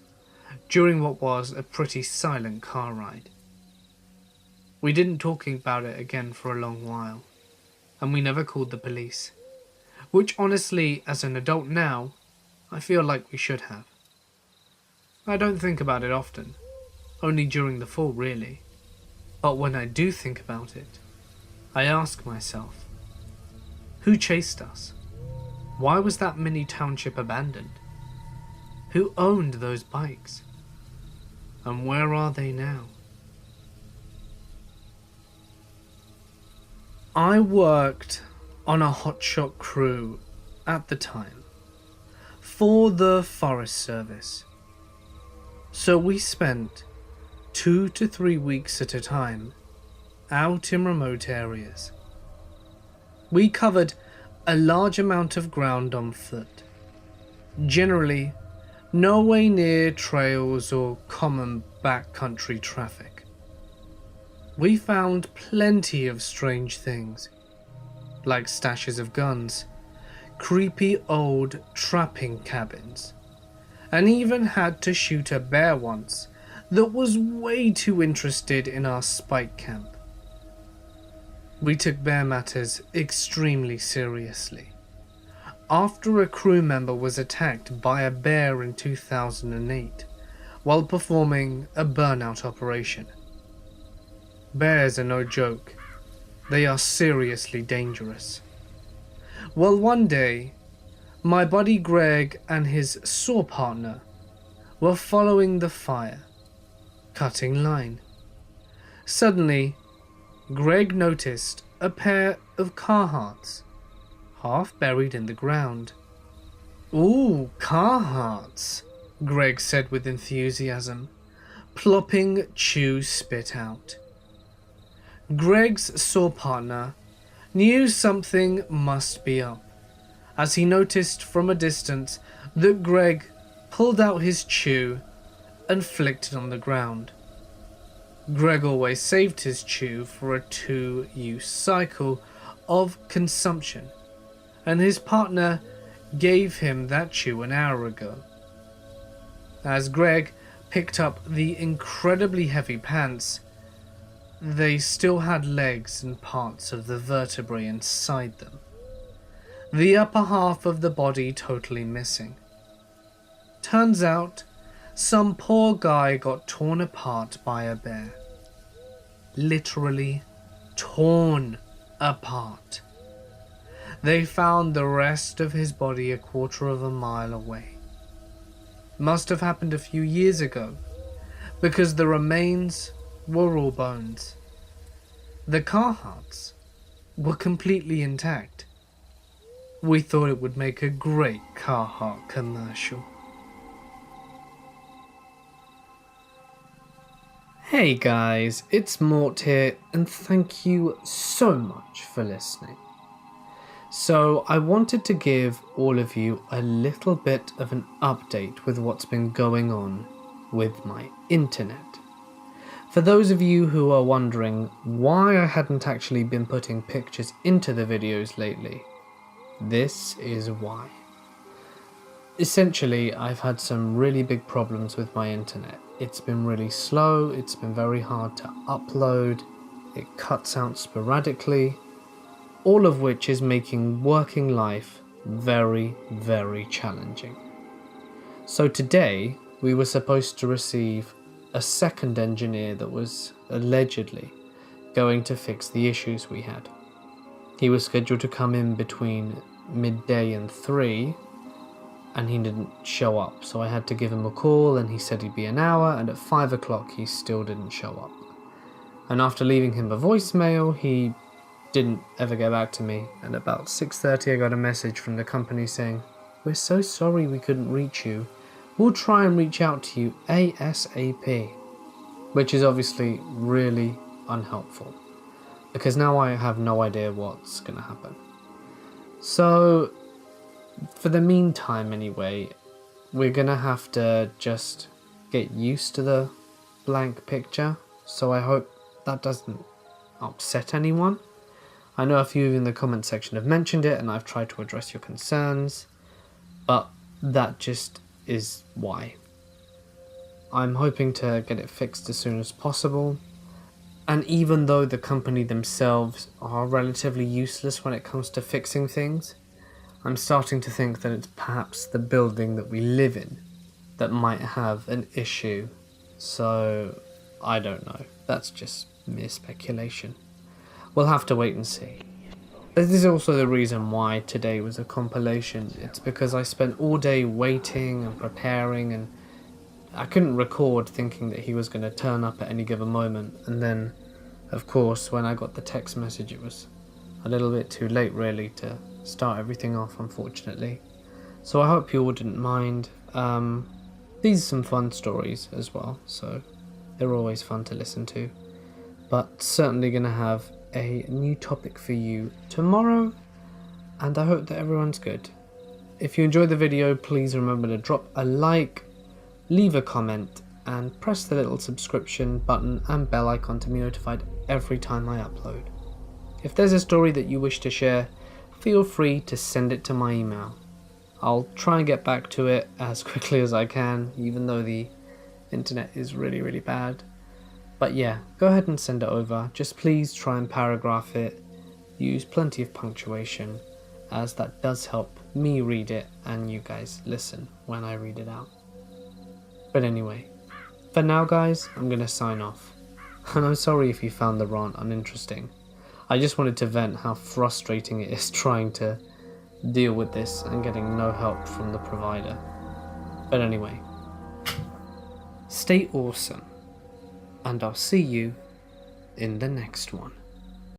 during what was a pretty silent car ride. We didn't talk about it again for a long while, and we never called the police, which honestly, as an adult now, I feel like we should have. I don't think about it often, only during the fall really, but when I do think about it, I ask myself, who chased us? Why was that mini township abandoned? Who owned those bikes? And where are they now? I worked on a hotshot crew at the time for the Forest Service. So we spent 2 to 3 weeks at a time out in remote areas. We covered a large amount of ground on foot, generally no way near trails or common backcountry traffic. We found plenty of strange things, like stashes of guns, creepy old trapping cabins, and even had to shoot a bear once that was way too interested in our spike camp. We took bear matters extremely seriously. After a crew member was attacked by a bear in 2008 while performing a burnout operation. Bears are no joke. They are seriously dangerous. Well, one day, my buddy Greg and his saw partner were following the fire, cutting line. Suddenly, Greg noticed a pair of Carhartts, half buried in the ground. "Ooh, Carhartts," Greg said with enthusiasm, plopping chew spit out. Greg's saw partner knew something must be up, as he noticed from a distance that Greg pulled out his chew and flicked it on the ground. Greg always saved his chew for a 2-use cycle of consumption, and his partner gave him that chew an hour ago. As Greg picked up the incredibly heavy pants, they still had legs and parts of the vertebrae inside them, the upper half of the body totally missing. Turns out, some poor guy got torn apart by a bear. Literally torn apart. They found the rest of his body a quarter of a mile away. Must have happened a few years ago, because the remains were all bones. The Carhartts were completely intact. We thought it would make a great Carhartt commercial. Hey guys, it's Mort here, and thank you so much for listening. So I wanted to give all of you a little bit of an update with what's been going on with my internet. For those of you who are wondering why I hadn't actually been putting pictures into the videos lately, this is why. Essentially, I've had some really big problems with my internet. It's been really slow, it's been very hard to upload, it cuts out sporadically, all of which is making working life very, very challenging. So today, we were supposed to receive a second engineer that was allegedly going to fix the issues we had. He was scheduled to come in between midday and 3, and he didn't show up, so I had to give him a call, and he said he'd be an hour, and at 5 o'clock he still didn't show up. And after leaving him a voicemail, he didn't ever get back to me, and about 6:30 I got a message from the company saying, "We're so sorry we couldn't reach you. We'll try and reach out to you ASAP," which is obviously really unhelpful, because now I have no idea what's going to happen. So, for the meantime anyway, we're gonna have to just get used to the blank picture, so I hope that doesn't upset anyone. I know a few in the comment section have mentioned it and I've tried to address your concerns, but that just is why. I'm hoping to get it fixed as soon as possible, and even though the company themselves are relatively useless when it comes to fixing things, I'm starting to think that it's perhaps the building that we live in that might have an issue. So, I don't know. That's just mere speculation. We'll have to wait and see. This is also the reason why today was a compilation. It's because I spent all day waiting and preparing, and I couldn't record thinking that he was going to turn up at any given moment. And then, of course, when I got the text message, it was a little bit too late really to start everything off, unfortunately. So I hope you all didn't mind. These are some fun stories as well, so they're always fun to listen to. But certainly going to have a new topic for you tomorrow, and I hope that everyone's good. If you enjoyed the video, please remember to drop a like, leave a comment, and press the little subscription button and bell icon to be notified every time I upload. If there's a story that you wish to share, feel free to send it to my email. I'll try and get back to it as quickly as I can, even though the internet is really bad. But yeah, go ahead and send it over. Just please try and paragraph it. Use plenty of punctuation, as that does help me read it and you guys listen when I read it out. But anyway, for now guys, I'm gonna sign off. And I'm sorry if you found the rant uninteresting. I just wanted to vent how frustrating it is trying to deal with this and getting no help from the provider. But anyway, stay awesome, and I'll see you in the next one.